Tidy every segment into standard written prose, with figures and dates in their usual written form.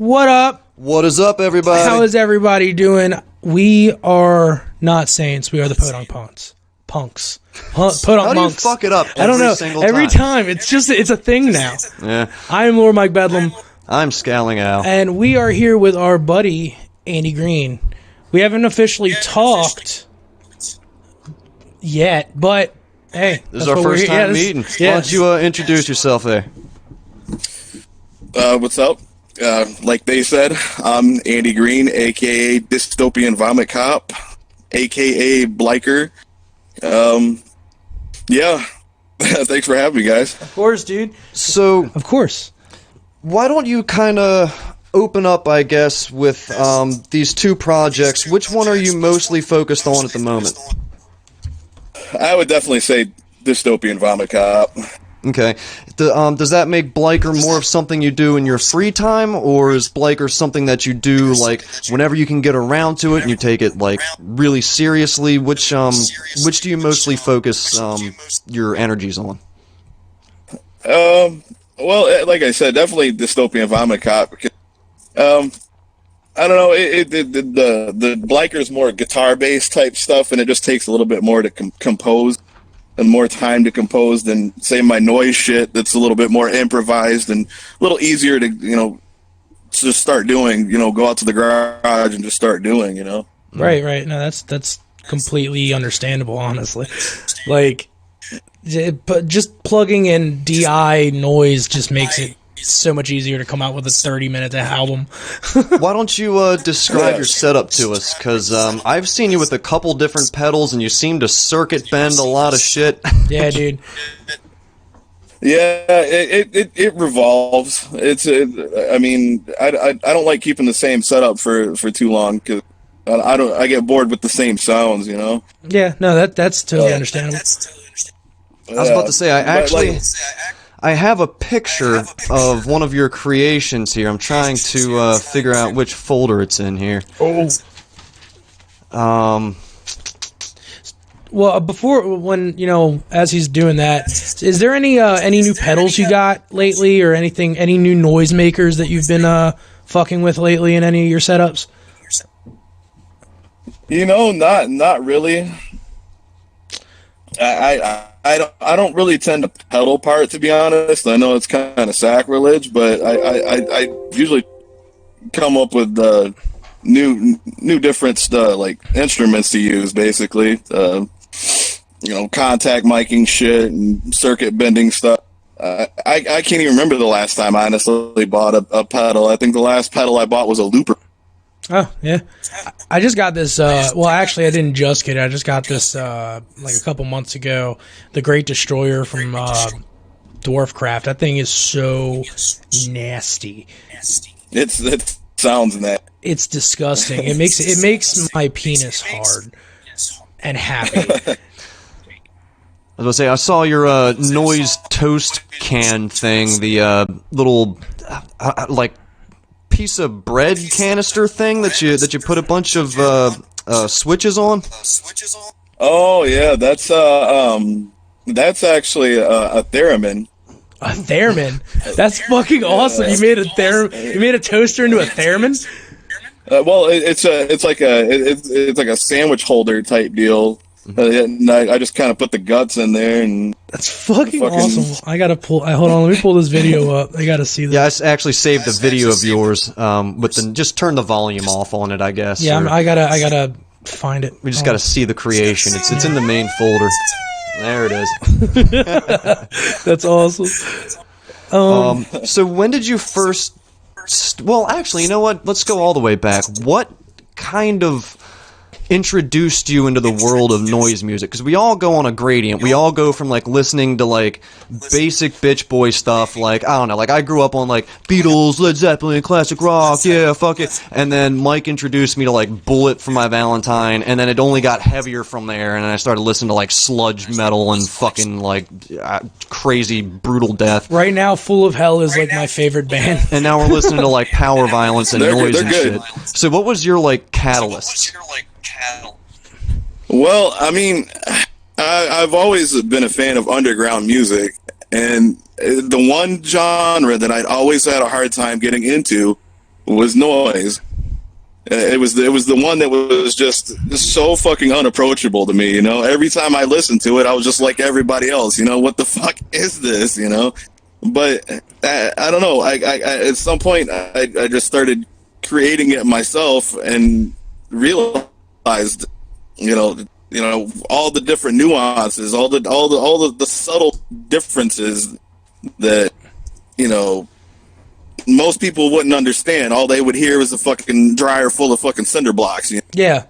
What up? What is up, everybody? How is everybody doing? We are not saints. We are the Podunk punks. Podunk How do you monks. fuck it up every I don't know. single Every time? time. It's a thing now. Yeah. I am Lord Mike Bedlam. I'm Scowling Al. And we are here with our buddy, Andy Green. We haven't officially talked yet, but hey. This is our first time meeting. Why don't you introduce yourself there? What's up? Like they said, I'm Andy Green, a.k.a. Dystopian Vomit Cop, a.k.a. Bleikr. Yeah. Thanks for having me, guys. Of course, dude. So, Of course. why don't you kind of open up, I guess, with these two projects? Which one are you mostly focused on at the moment? I would definitely say Dystopian Vomit Cop. Okay. Does that make Bleikr more of something you do in your free time, or is Bleikr something that you do, like, whenever you can get around to it and you take it, like, really seriously? Which do you mostly focus your energies on? Well, like I said, definitely Dystopian Vomit Cop. I don't know. The Bleikr is more guitar-based type stuff, and it just takes a little bit more to compose and more time to compose than, say, my noise shit. That's a little bit more improvised and a little easier to, just start doing. Go out to the garage and just start doing. Right. No, that's completely understandable, honestly. Like, but just plugging in DI noise just makes it so much easier to come out with a 30-minute album. Why don't you describe your setup to us? Because I've seen you with a couple different pedals, and you seem to circuit bend a lot of shit. Yeah, dude. Yeah, it revolves. I don't like keeping the same setup for too long because I get bored with the same sounds. Yeah, no, that's totally understandable. I was about to say, I have a picture of one of your creations here. I'm trying to figure out which folder it's in here. Oh. Well, as he's doing that, is there any new pedals you got lately, or anything, any new noise makers that you've been fucking with lately in any of your setups? Not really. I don't really tend to pedal part, to be honest. I know it's kind of sacrilege, but I usually come up with new different like instruments to use, basically. Contact miking shit and circuit bending stuff. I can't even remember the last time I honestly bought a pedal. I think the last pedal I bought was a looper. Oh, yeah. I just got this, well, actually, I didn't just get it. I just got this, like a couple months ago, the Great Destroyer from Dwarfcraft. That thing is so nasty. It sounds nasty. It's disgusting. It makes my penis hard and happy. I was gonna say, I saw your noise toast can thing, the little like piece of bread canister thing that you put a bunch of switches on. Oh yeah, that's actually a theremin. A theremin? That's fucking awesome. You made a toaster into a theremin? Well, it's like a sandwich holder type deal. And I just kind of put the guts in there, and that's fucking awesome. I gotta pull. Hold on, let me pull this video up. I gotta see this. Yeah, I actually saved a video of yours. But then just turn the volume off on it, I guess. Yeah, I gotta find it. We just gotta see the creation. It's in the main folder. There it is. That's awesome. So when did you first? Well, actually, you know what? Let's go all the way back. What kind of introduced you into the world of noise music? Because we all go on a gradient. We all go from like listening to like basic bitch boy stuff, like I don't know, like I grew up on like Beatles, Led Zeppelin, classic rock, yeah, fuck it. And then Mike introduced me to like Bullet for My Valentine, and then it only got heavier from there, and I started listening to like sludge metal and fucking like crazy brutal death. Right now, Full of Hell is like my favorite band. And now we're listening to like power violence and noise and shit. So what was your like catalyst? Well, I mean, I've always been a fan of underground music, and the one genre that I'd always had a hard time getting into was noise. It was the one that was just so fucking unapproachable to me, you know. Every time I listened to it, I was just like everybody else, you know. What the fuck is this, you know? But I don't know. I at some point I just started creating it myself and realized, you know, all the different nuances, all the subtle differences that, you know, most people wouldn't understand. All they would hear was a fucking dryer full of fucking cinder blocks. You know? Yeah.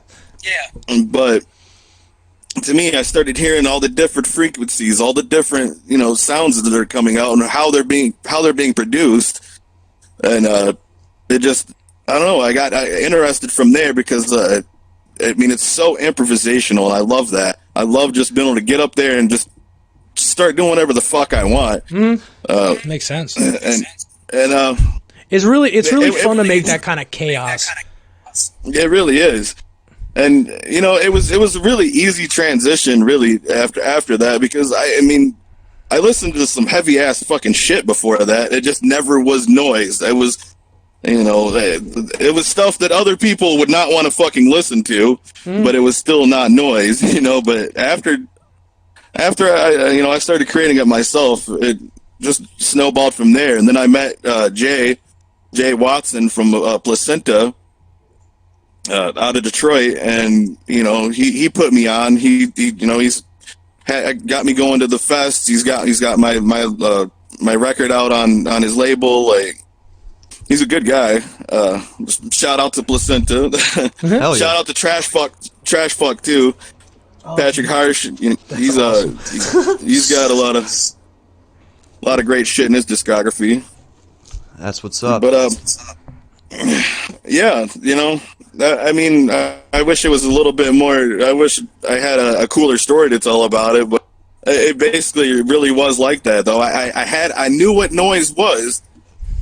But to me, I started hearing all the different frequencies, all the different, you know, sounds that are coming out and how they're being produced. And it just, I don't know, I got interested from there because I mean, it's so improvisational, and I love that. I love just being able to get up there and just start doing whatever the fuck I want. Makes sense. And it's really fun to make that kind of chaos. It really is. And you know, it was a really easy transition, really, after that, because I mean, I listened to some heavy ass fucking shit before that. It just never was noise. It was, you know, it was stuff that other people would not want to fucking listen to, but it was still not noise, you know. But after I, you know, I started creating it myself, it just snowballed from there. And then I met Jay Watson from Placenta out of Detroit, and you know, he put me on. He you know, he's got me going to the fest. He's got my record out on his label. Like, he's a good guy. Shout out to Placenta. Hell yeah. Shout out to Trash Fuck too. Patrick Harsh. You know, he's got a lot of great shit in his discography. That's what's up. But yeah, you know, I mean, I wish it was a little bit more. I wish I had a cooler story to tell about it, but it basically really was like that. Though I knew what noise was.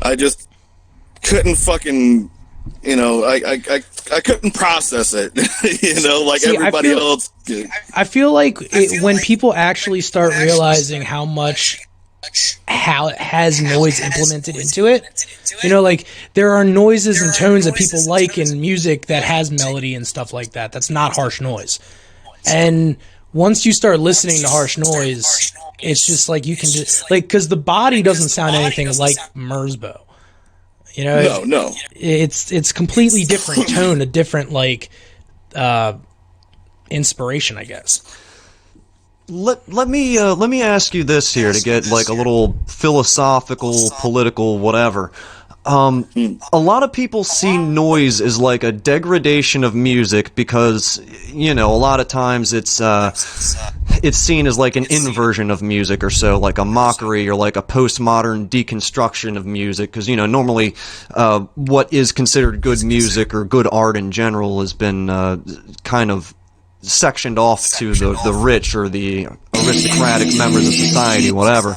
I just couldn't fucking, you know, I couldn't process it, you know, like everybody else. I feel like when people actually start realizing how it has noise implemented into it, you know, like there are noises and tones that people like in music that has melody and stuff like that. That's not harsh noise. And once you start listening to harsh noise, it's just like you can just like, because the body doesn't sound anything like Merzbow. You know, no. It's completely different tone, a different like inspiration, I guess. Let me ask you this here to get like a little philosophical, political, whatever. A lot of people see noise as like a degradation of music because, you know, a lot of times it's seen as like an inversion of music or so, like a mockery or like a postmodern deconstruction of music. Because, you know, normally what is considered good music or good art in general has been kind of sectioned off to the rich or the aristocratic members of society, whatever.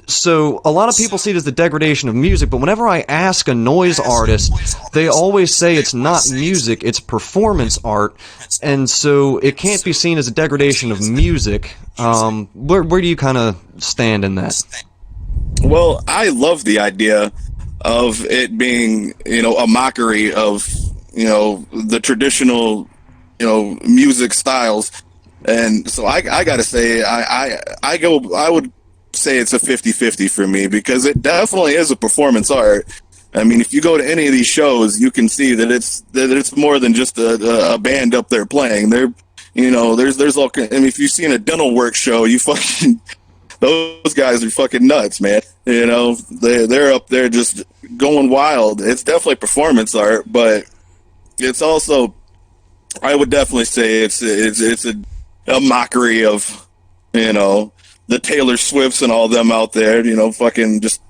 So a lot of people see it as the degradation of music, but whenever I ask a noise artist, they always say it's not music, it's performance art, and so it can't be seen as a degradation of music. Where do you kind of stand in that? Well, I love the idea of it being, you know, a mockery of, you know, the traditional, you know, music styles. And so I gotta say, I would say it's a 50-50 for me, because it definitely is a performance art. I mean, if you go to any of these shows, you can see that it's more than just a band up there playing. You know, there's all. I mean, if you've seen a dental work show, you fucking, those guys are fucking nuts, man. You know, they're up there just going wild. It's definitely performance art, but it's also, I would definitely say it's a mockery of, you know, the Taylor Swifts and all them out there, you know, fucking just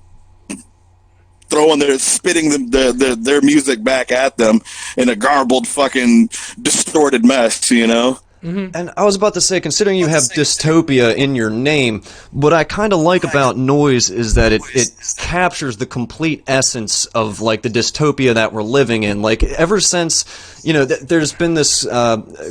spitting their music back at them in a garbled, fucking distorted mess, you know. And I was about to say, considering you have dystopia in your name, what I kind of like about Noise is that it captures the complete essence of, like, the dystopia that we're living in. Like, ever since, you know, there's been this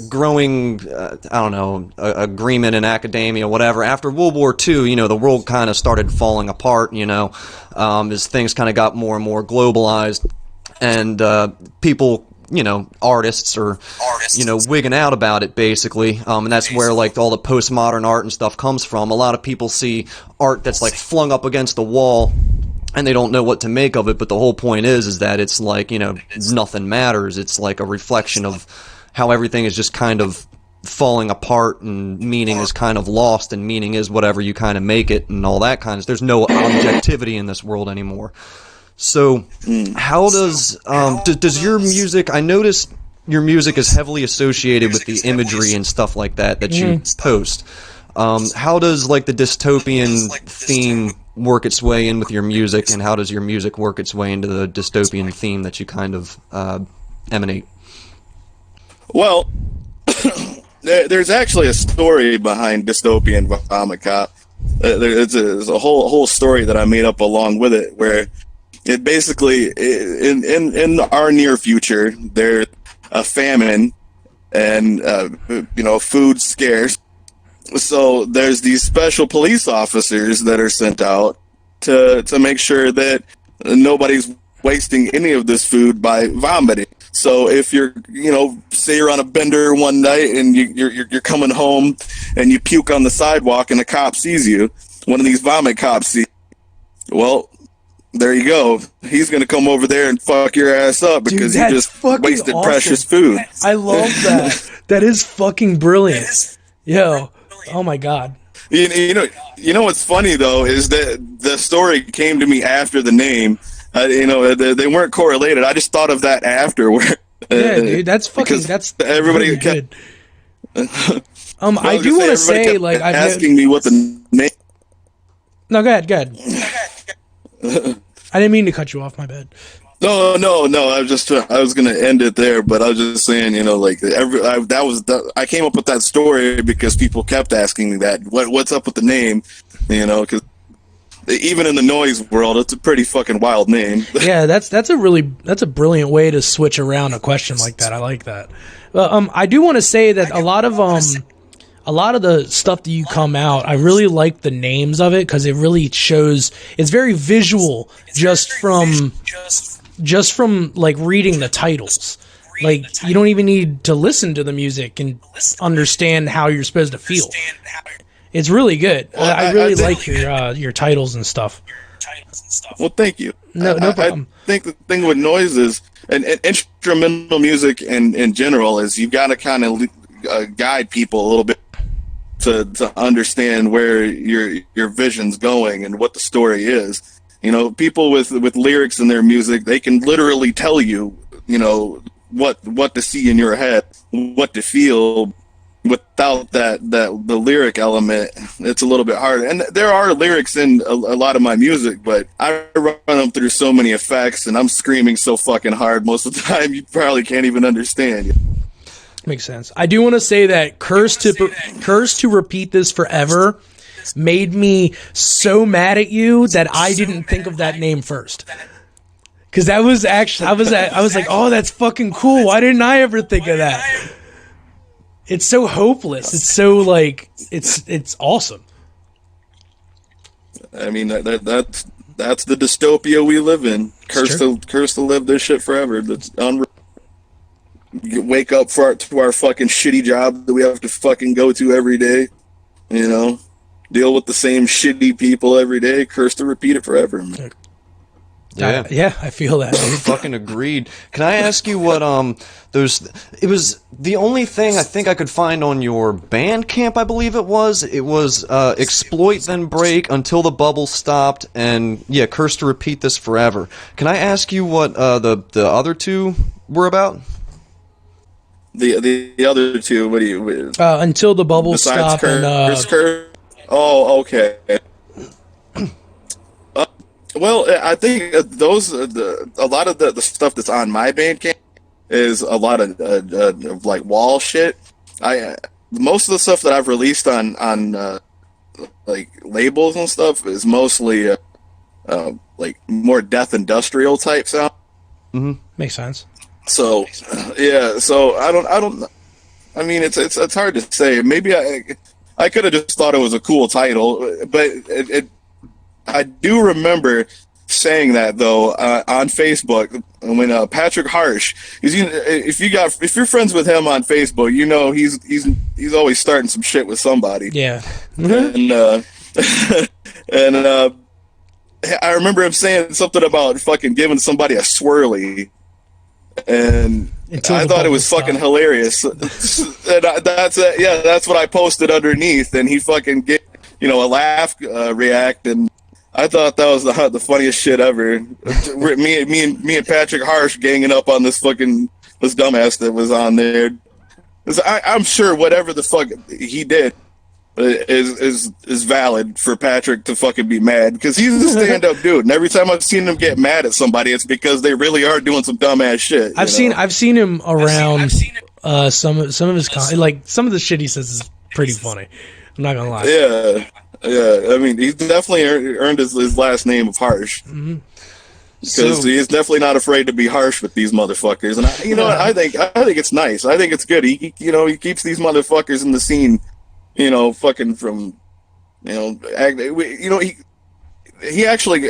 growing, I don't know, agreement in academia, whatever. After World War II, you know, the world kind of started falling apart, you know, as things kind of got more and more globalized. And people, you know, artists are, you know, wigging out about it, basically. And that's where, like, all the postmodern art and stuff comes from. A lot of people see art that's, like, flung up against the wall, and they don't know what to make of it, but the whole point is that it's, like, you know, nothing matters. It's, like, a reflection of how everything is just kind of falling apart, and meaning is kind of lost, and meaning is whatever you kind of make it, and all that kind of... There's no objectivity in this world anymore. So, how does your music? I noticed your music is heavily associated with the imagery and stuff like that you post. How does, like, the dystopian theme work its way in with your music, and how does your music work its way into the dystopian theme that you kind of emanate? Well, there's actually a story behind Dystopian Vomit Cop. There's a whole story that I made up along with it, where it basically, in our near future, there's a famine and, you know, food scarce. So there's these special police officers that are sent out to make sure that nobody's wasting any of this food by vomiting. So if you're, you know, say you're on a bender one night and you're coming home and you puke on the sidewalk and a cop sees you, one of these vomit cops sees you, well, there you go. He's going to come over there and fuck your ass up because Dude, you just wasted awesome. precious food. I love that. That is fucking brilliant. Yo, oh my God. You know what's funny though is that the story came to me after the name. You know, they weren't correlated. I just thought of that afterward. Yeah, dude, that's fucking. That's everybody really kept, good. I do want to say, like, I've asking me what the name. No, go ahead. Go ahead. I didn't mean to cut you off. My bad. No. I was gonna end it there, but I was just saying, you know, like I came up with that story because people kept asking me that. What's up with the name? You know, because even in the noise world, it's a pretty fucking wild name. Yeah, that's a brilliant way to switch around a question like that. I like that. I do want to say that a lot of the stuff that you come out, I really like the names of it because it really shows. It's very visual, just from like reading the titles. Like, you don't even need to listen to the music and understand how you're supposed to feel. It's really good. Well, I really like your titles and stuff. Well, thank you. No problem. I think the thing with noise is, and instrumental music in general, is you've got to kind of guide people a little bit to understand where your vision's going and what the story is. You know, people with lyrics in their music, they can literally tell you, you know, what to see in your head, what to feel. Without the lyric element, it's a little bit harder. And there are lyrics in a lot of my music, but I run them through so many effects, and I'm screaming so fucking hard most of the time you probably can't even understand. Makes sense. I do want to say that Curse to Repeat This Forever made me so mad at you that I didn't think of that name first. Because that was actually, I was like, oh, that's fucking cool. Why didn't I ever think of that? It's so hopeless. It's so, like, it's awesome. I mean, that's the dystopia we live in. Curse to live this shit forever. That's unreal. Wake up to our fucking shitty job that we have to fucking go to every day. You know, deal with the same shitty people every day. Curse to repeat it forever. Yeah, I feel that. Fucking agreed. Can I ask you what it was the only thing I think I could find on your Bandcamp, I believe it was Exploit Then Break, Until the Bubble Stopped, and yeah, Curse to Repeat This Forever. Can I ask you what the other two were about? The other two, what do you Until the Bubble Stopped and Curse? Oh, okay. Well, I think those a lot of the stuff that's on my Bandcamp is a lot of like wall shit. most of the stuff that I've released on like labels and stuff is mostly like more death industrial type sound. Makes sense. So yeah, so I don't. I mean, it's hard to say. Maybe I could have just thought it was a cool title, but I do remember saying that though on Facebook when Patrick Harsh, if you're friends with him on Facebook, you know he's always starting some shit with somebody. Yeah. And and I remember him saying something about fucking giving somebody a swirly, and I thought it was fucking hilarious. And that's what I posted underneath, and he fucking get a laugh react, and I thought that was the funniest shit ever. me and Patrick Harsh ganging up on this dumbass that was on there. I'm sure whatever the fuck he did is valid for Patrick to fucking be mad, because he's a stand-up dude, and every time I've seen him get mad at somebody, it's because they really are doing some dumbass shit. I've seen him around some of his like some of the shit he says is pretty funny. I'm not gonna lie. Yeah. I mean, he's definitely earned his last name of Harsh. Because he's definitely not afraid to be harsh with these motherfuckers, and I think it's nice. I think it's good. He keeps these motherfuckers in the scene. Fucking from, he actually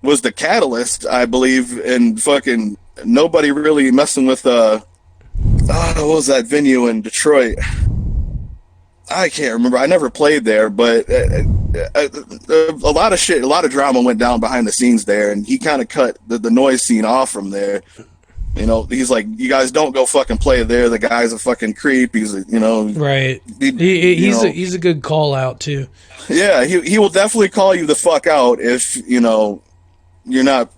was the catalyst, I believe, in fucking nobody really messing with, what was that venue in Detroit? I can't remember. I never played there, but a lot of shit, a lot of drama went down behind the scenes there, and he kind of cut the noise scene off from there. He's like, you guys don't go fucking play there. The guy's a fucking creep. He's right. He's a good call out too. Yeah, he will definitely call you the fuck out if you're not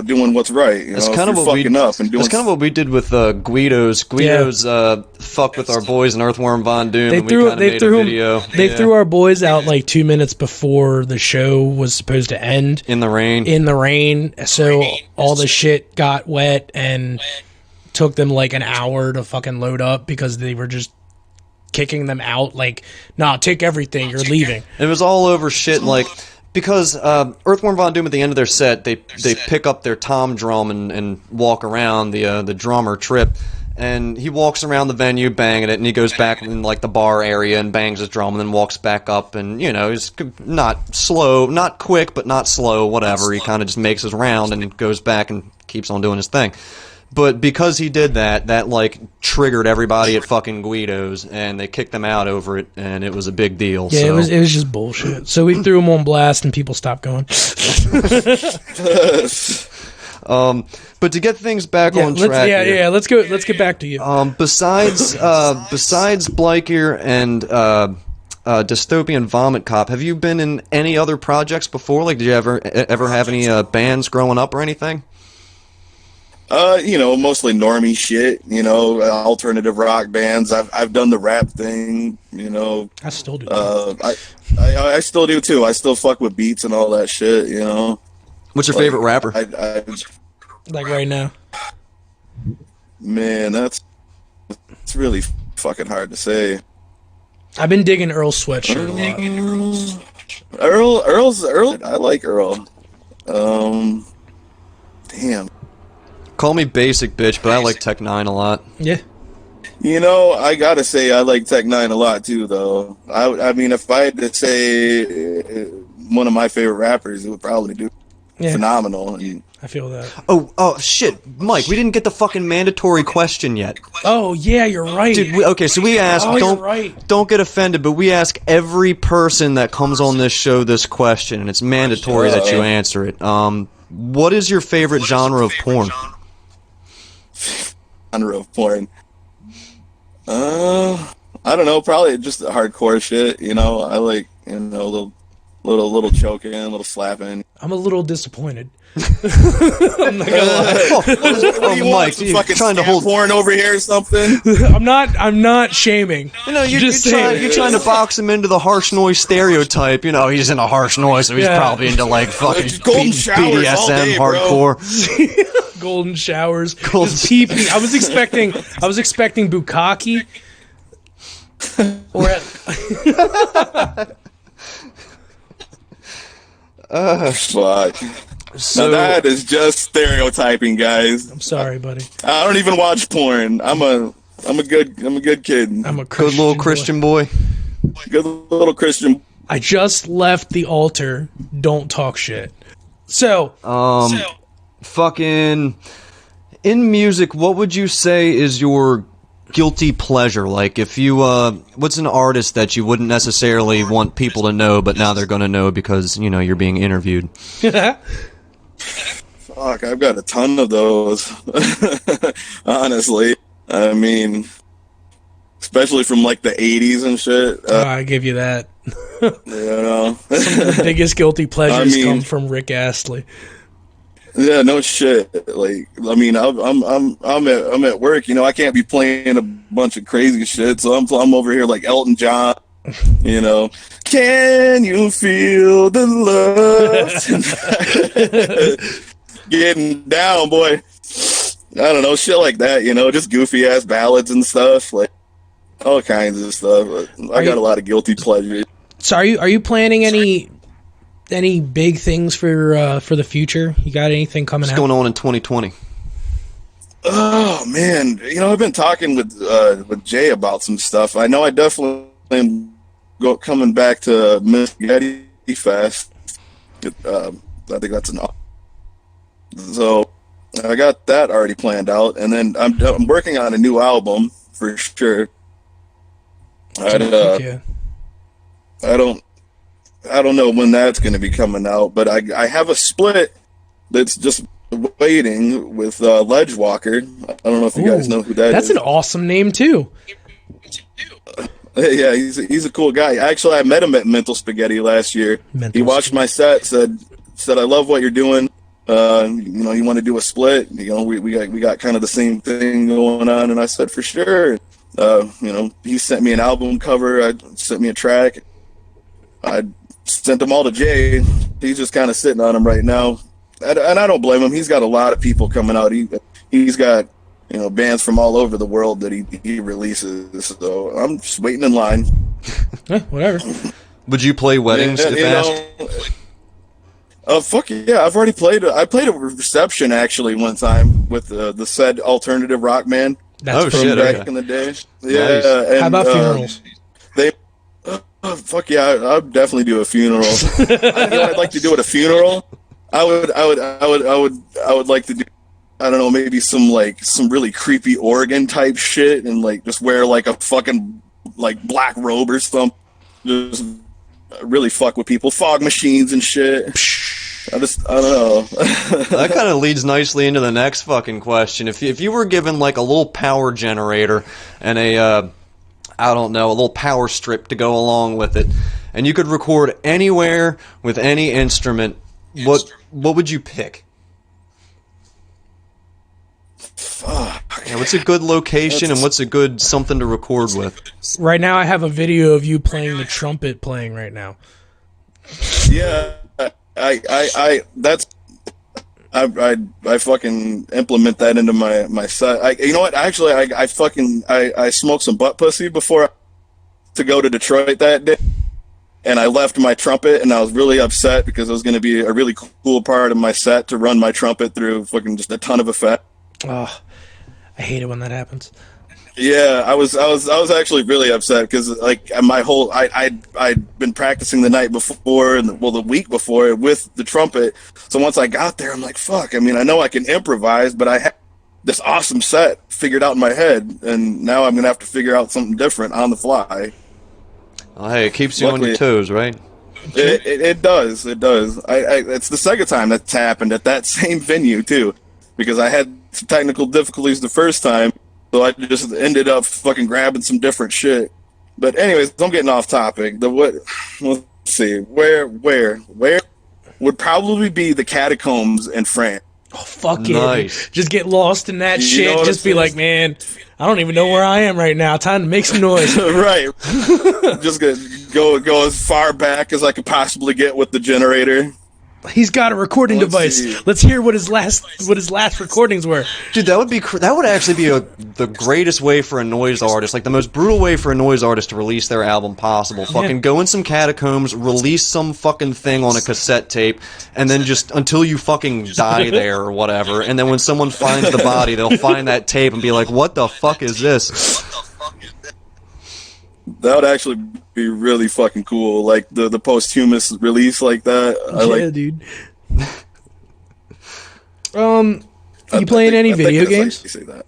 doing what's right. That's kind of what we did with Guido's. Fucked with our boys in Earthworm Von Doom. They threw our boys out like 2 minutes before the show was supposed to end. In the rain. So all the shit got wet and took them like an hour to fucking load up because they were just kicking them out. Like, nah, take everything. You're leaving. It was all over shit like. Because Earthworm Von Doom at the end of their set, they pick up their tom drum and walk around the drummer Trip, and he walks around the venue banging it, and he goes back in like the bar area and bangs his drum, and then walks back up, and he's not slow, not quick, but not slow, whatever. He kind of just makes his round and goes back and keeps on doing his thing. But because he did that like triggered everybody at fucking Guido's, and they kicked them out over it, and it was a big deal. Yeah, so. it was just bullshit. So we threw him on blast, and people stopped going. But to get things back on track, let's go. Let's get back to you. Besides Bleikr and Dystopian Vomit Cop, have you been in any other projects before? Like, did you ever have any bands growing up or anything? Mostly normie shit, alternative rock bands. I've done the rap thing, I still do. I still do too. I still fuck with beats and all that shit, What's your favorite rapper? Like right now? Man, it's really fucking hard to say. I've been digging Earl Sweatshirt a lot. Earl, I like Earl. Damn. Call me basic, bitch, but I like Tech 9 a lot. Yeah. I gotta say I like Tech 9 a lot too, though. I mean, if I had to say one of my favorite rappers, it would probably be Phenomenal. I feel that. Oh, shit. Mike, we didn't get the fucking mandatory question yet. Oh, yeah, you're right. Dude, so we ask, don't get offended, but we ask every person that comes on this show this question, and it's mandatory that you answer it. What is your favorite genre of porn? Genre of porn? I don't know, probably just hardcore shit, I like, a little choking, a little slapping. I'm a little disappointed. I'm not gonna lie. Mike, you fucking trying to hold porn over here or something? I'm not shaming. You're trying to box him into the harsh noise stereotype. He's in a harsh noise, so he's probably into like fucking BDSM hardcore. Golden showers. Golden TP. I was expecting bukkake. Or Fuck. So Now that is just stereotyping, guys. I'm sorry, buddy. I don't even watch porn. I'm a good kid. I'm a good little Christian boy. Good little Christian. I just left the altar. Don't talk shit. So, Fucking in music, what would you say is your guilty pleasure? Like, if you what's an artist that you wouldn't necessarily want people to know, but now they're gonna know because you're being interviewed? Fuck, I've got a ton of those. Honestly, I mean, especially from like the '80s and shit. I give you that. You know, Some of the biggest guilty pleasures I mean- come from Rick Astley. yeah, no shit. Like, I mean, I'm at work. You know, I can't be playing a bunch of crazy shit, so I'm over here like Elton John. You know, can you feel the love? Getting down, boy. I don't know, shit like that. You know, just goofy ass ballads and stuff, like all kinds of stuff. I got a lot of guilty pleasures. So, are you planning any big things for the future? You got anything coming What's out? going on in 2020? Oh man, you know, I've been talking with Jay about some stuff. I know I definitely am coming back to Miss Getty Fest. I think that's so I got that already planned out, and then I'm working on a new album for sure. Yeah. I don't know when that's going to be coming out, but I have a split that's just waiting with Ledgewalker. I don't know if you guys know who that is. That's an awesome name too. Yeah, he's a cool guy. Actually, I met him at Mental Spaghetti last year. He watched my set, said I love what you're doing. You know, you want to do a split? You know, we got kind of the same thing going on, and I said for sure. You know, he sent me an album cover. I sent me a track. I sent them all to Jay. He's just kind of sitting on them right now, and I don't blame him. He's got a lot of people coming out. He's got, you know, bands from all over the world that he releases. So I'm just waiting in line. Whatever. Would you play weddings if asked? Fuck yeah! I've already played. I played a reception actually one time with the said alternative rock band. That's shit! Back in the day. Yeah. Nice. And, How about funerals? They. Fuck yeah! I'd definitely do a funeral. You know, I'd like to do at a funeral. I would like to do. I don't know, maybe some really creepy organ type shit, and like just wear like a fucking like black robe or something. Just really fuck with people, fog machines and shit. I don't know. That kind of leads nicely into the next fucking question. If you were given like a little power generator and a little power strip to go along with it, and you could record anywhere with any instrument, what would you pick? Fuck. Yeah, what's a good location and what's a good something to record with? Right now, I have a video of you playing the trumpet playing right now. Yeah, I fucking implement that into my set. You know what? Actually, I smoked some butt pussy before to go to Detroit that day, and I left my trumpet, and I was really upset because it was going to be a really cool part of my set to run my trumpet through fucking just a ton of effect. Oh, I hate it when that happens. Yeah, I was actually really upset because like my whole I'd been practicing the night before and the week before with the trumpet. So once I got there, I'm like, fuck. I mean, I know I can improvise, but I had this awesome set figured out in my head, and now I'm gonna have to figure out something different on the fly. Oh, hey, it keeps you on your toes, right? It does. It's the second time that's happened at that same venue too, because I had some technical difficulties the first time. So I just ended up fucking grabbing some different shit. But anyways, I'm getting off topic. Let's see. Where would probably be the catacombs in France. Oh, fuck Nice. it. Just get lost in that You know shit. what Just I'm be like, man, I don't even know where I am right now. Time to make some noise. Right. Just go as far back as I could possibly get with the generator. He's got a recording device. see. Let's hear what his last recordings were. Dude, that would actually be the greatest way for a noise artist, like the most brutal way for a noise artist to release their album possible. Fucking go in some catacombs, release some fucking thing on a cassette tape, and then just until you fucking die there or whatever. And then when someone finds the body, they'll find that tape and be like, "What the fuck is this?" That would actually be really fucking cool. Like the posthumous release like that. Dude. You playing any video games? Say that.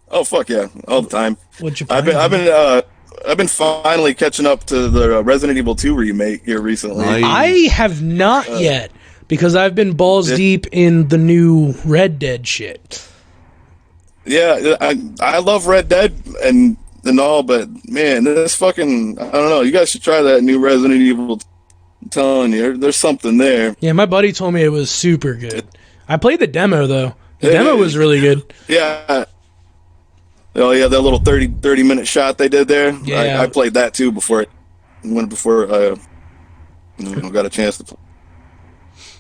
Oh fuck yeah, all the time. What you I've been finally catching up to the Resident Evil 2 remake here recently. Nice. I have not yet, because I've been balls deep in the new Red Dead shit. Yeah, I love Red Dead and all, but man, this fucking, I don't know. You guys should try that new Resident Evil. I'm telling you, there's something there. Yeah, my buddy told me it was super good. I played the demo though. The demo was really good. Yeah. Oh yeah, that little 30 minute shot they did there. Yeah. I played that too before I got a chance to play.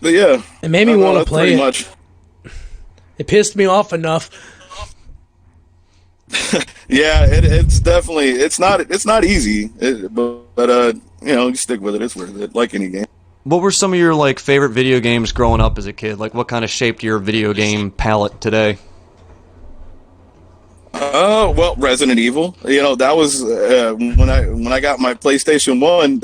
But yeah, It made me want to play it. Much. It pissed me off enough. Yeah, it's definitely it's not easy, but you stick with it. It's worth it, like any game. What were some of your like favorite video games growing up as a kid? Like, what kind of shaped your video game palette today? Well, Resident Evil. That was when I got my PlayStation 1.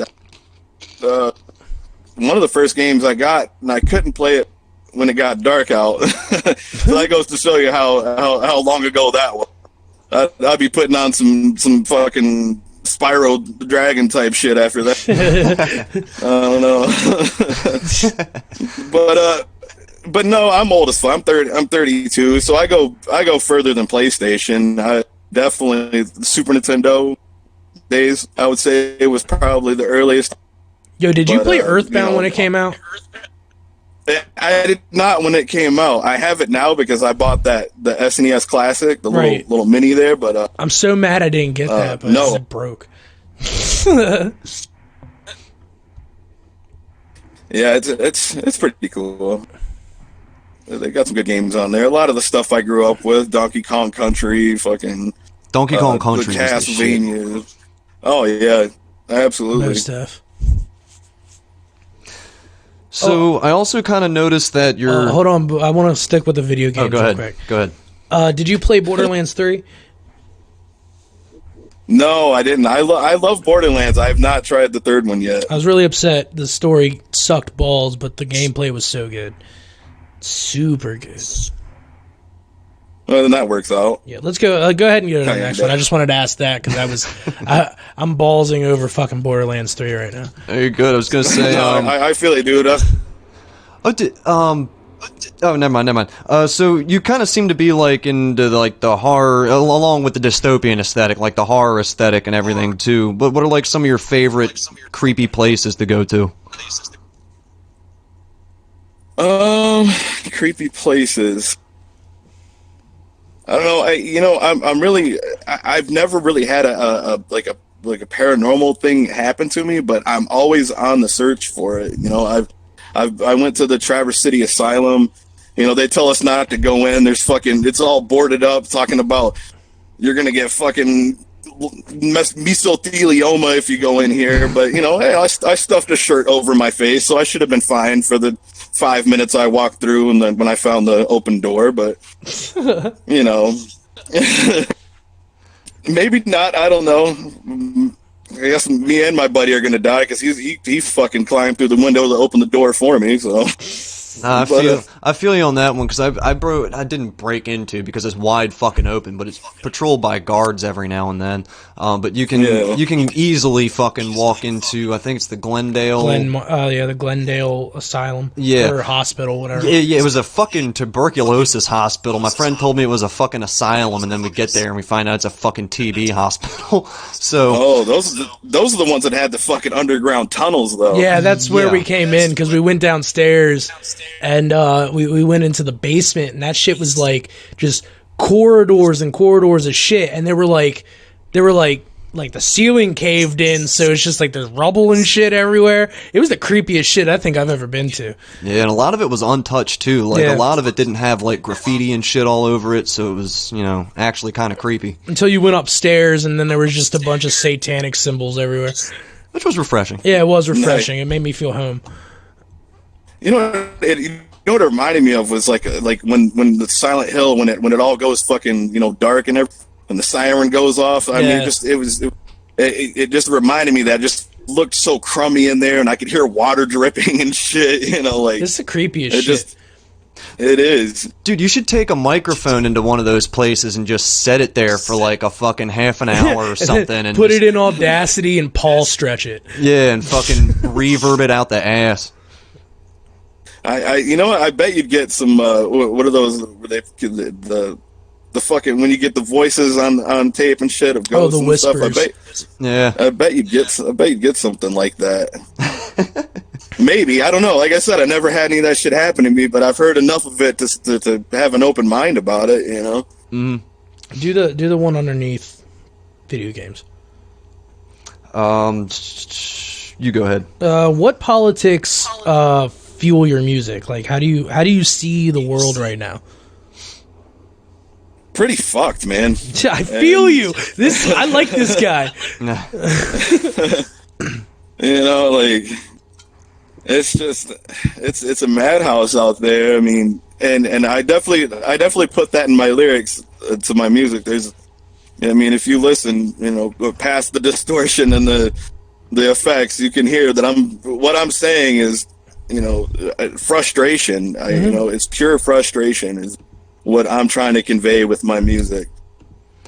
One of the first games I got, and I couldn't play it when it got dark out. So that goes to show you how long ago that was. I'd be putting on some fucking Spyro the Dragon type shit after that. I don't know. But no, I'm old as fuck. I'm 32, so I go further than PlayStation. I definitely the Super Nintendo days. I would say it was probably the earliest. Yo, did you play Earthbound when it came out? I did not when it came out. I have it now because I bought the SNES Classic, the little mini there. But I'm so mad I didn't get that. But no, it broke. Yeah, it's pretty cool. They got some good games on there. A lot of the stuff I grew up with, Donkey Kong Country, fucking Donkey Kong Country, Castlevania. Oh yeah, absolutely. Most stuff. So I also kind of noticed that you're. Hold on, I want to stick with the video games go ahead. real quick. Go ahead. Did you play Borderlands 3? No, I didn't. I love Borderlands. I have not tried the third one yet. I was really upset. The story sucked balls, but the gameplay was so good. Super good. Well, then that works out. Yeah, let's go. Go ahead and go to the next one. I just wanted to ask that because I'm ballsing over fucking Borderlands 3 right now. Very good. I was gonna say. I feel it, dude. Oh, never mind. So you kind of seem to be like into the horror, along with the dystopian aesthetic, like the horror aesthetic and everything too. But what are like some of your favorite creepy places to go to? Creepy places. I don't know. I'm really. I've never really had a paranormal thing happen to me, but I'm always on the search for it. I went to the Traverse City Asylum. They tell us not to go in. It's all boarded up, talking about you're gonna get fucking mesothelioma if you go in here. But hey, I stuffed a shirt over my face, so I should have been fine for the 5 minutes I walked through, and then when I found the open door. But maybe not. I don't know. I guess me and my buddy are gonna die because he fucking climbed through the window to open the door for me. So I feel you on that one because I didn't break into because it's wide fucking open, but it's patrolled by guards every now and then. But you can easily fucking walk into, I think it's the the Glendale Asylum, or hospital, whatever. Yeah, it was a fucking tuberculosis hospital. My friend told me it was a fucking asylum, and then we get there and we find out it's a fucking TB hospital. So those are the ones that had the fucking underground tunnels, though. Yeah, that's where we came in because we went downstairs. And we went into the basement, and that shit was like just corridors and corridors of shit. And they were like like the ceiling caved in, so it's just like there's rubble and shit everywhere. It was the creepiest shit I think I've ever been to. Yeah, and a lot of it was untouched too. Like a lot of it didn't have like graffiti and shit all over it, so it was, you know, actually kind of creepy. Until you went upstairs, and then there was just a bunch of satanic symbols everywhere, which was refreshing. Yeah, it was refreshing. It made me feel home. You know what it reminded me of was like when the Silent Hill, when it all goes fucking, you know, dark and everything, when the siren goes off. I mean, it just reminded me that it just looked so crummy in there, and I could hear water dripping and shit. You know, like it's the creepiest shit. It is. Dude, you should take a microphone into one of those places and just set it there for like a fucking half an hour or something, and put it in Audacity and Paul stretch it. Yeah, and fucking reverb it out the ass. You know what? I bet you'd get some. What are those? Where they the fucking when you get the voices on tape and shit of ghosts and stuff. I bet you'd get something like that. Maybe, I don't know. Like I said, I never had any of that shit happen to me, but I've heard enough of it to have an open mind about it. You know. Mm-hmm. Do the one underneath video games. You go ahead. What politics fuel your music? Like, how do you see the world right now? Pretty fucked, man. I feel you. I like this guy. You know, like it's just it's a madhouse out there. I mean, and I definitely put that in my lyrics to my music. I mean, if you listen, you know, past the distortion and the effects, you can hear that what I'm saying is, you know, frustration. Mm-hmm. You know, it's pure frustration is what I'm trying to convey with my music.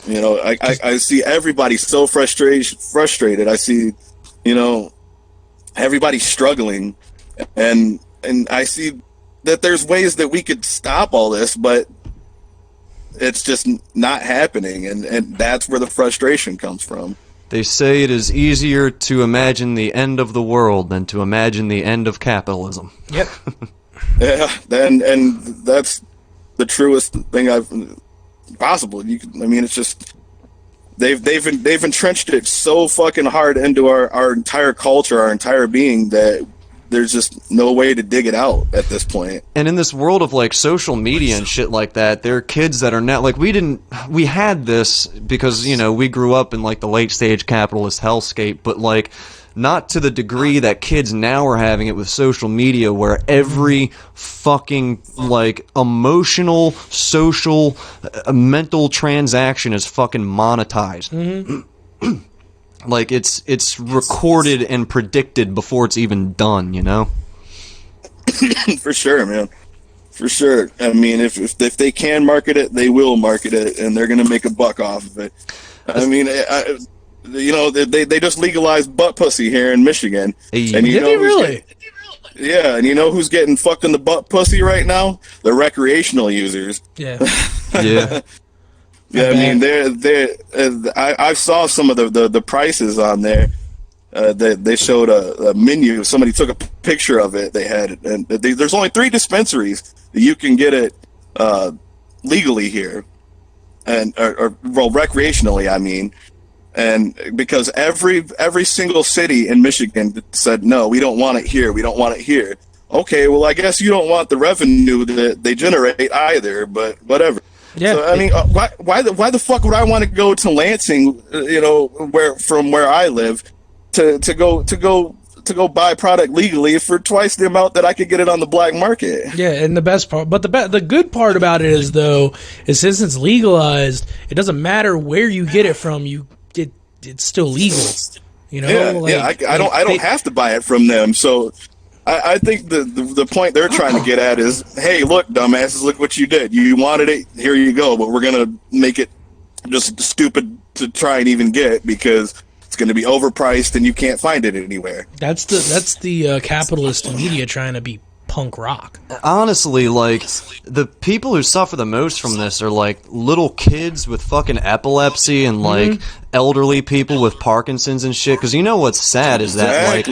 You know, I see everybody so frustrated. I see, you know, everybody struggling, and I see that there's ways that we could stop all this, but it's just not happening, and that's where the frustration comes from. They say it is easier to imagine the end of the world than to imagine the end of capitalism. Yep. Yeah, and that's the truest thing possible. I mean, it's just they've entrenched it so fucking hard into our entire culture, our entire being, that there's just no way to dig it out at this point. And in this world of like social media and shit like that, there are kids that are now like we had this because, you know, we grew up in like the late stage capitalist hellscape, but like not to the degree that kids now are having it with social media, where every fucking like emotional, social, mental transaction is fucking monetized. Mm-hmm. Like it's recorded and predicted before it's even done, you know? For sure, man. For sure. I mean, if they can market it, they will market it, and they're going to make a buck off of it. I mean, you know, they just legalized butt pussy here in Michigan. And you know really? Yeah, and you know who's getting fucked in the butt pussy right now? The recreational users. Yeah. Yeah. Yeah, I mean, I saw some of the prices on there. They showed a menu. Somebody took a picture of it. They had it, and there's only 3 dispensaries that you can get it legally here, and or recreationally, I mean. And because every single city in Michigan said, no, we don't want it here. We don't want it here. Okay, well, I guess you don't want the revenue that they generate either, but whatever. Yeah. So, I mean, why the fuck would I want to go to Lansing, you know, where I live, to go buy product legally for twice the amount that I could get it on the black market? Yeah, and the best part, but the good part about it is, though, is since it's legalized, it doesn't matter where you get it from. It's still legal. You know? Yeah, I don't have to buy it from them. So I think the point they're trying to get at is, hey, look, dumbasses, look what you did. You wanted it, here you go, but we're gonna make it just stupid to try and even get, because it's gonna be overpriced and you can't find it anywhere. That's the capitalist media trying to be punk rock. Honestly, like, the people who suffer the most from this are like little kids with fucking epilepsy and like elderly people with Parkinson's and shit. Because you know what's sad is that like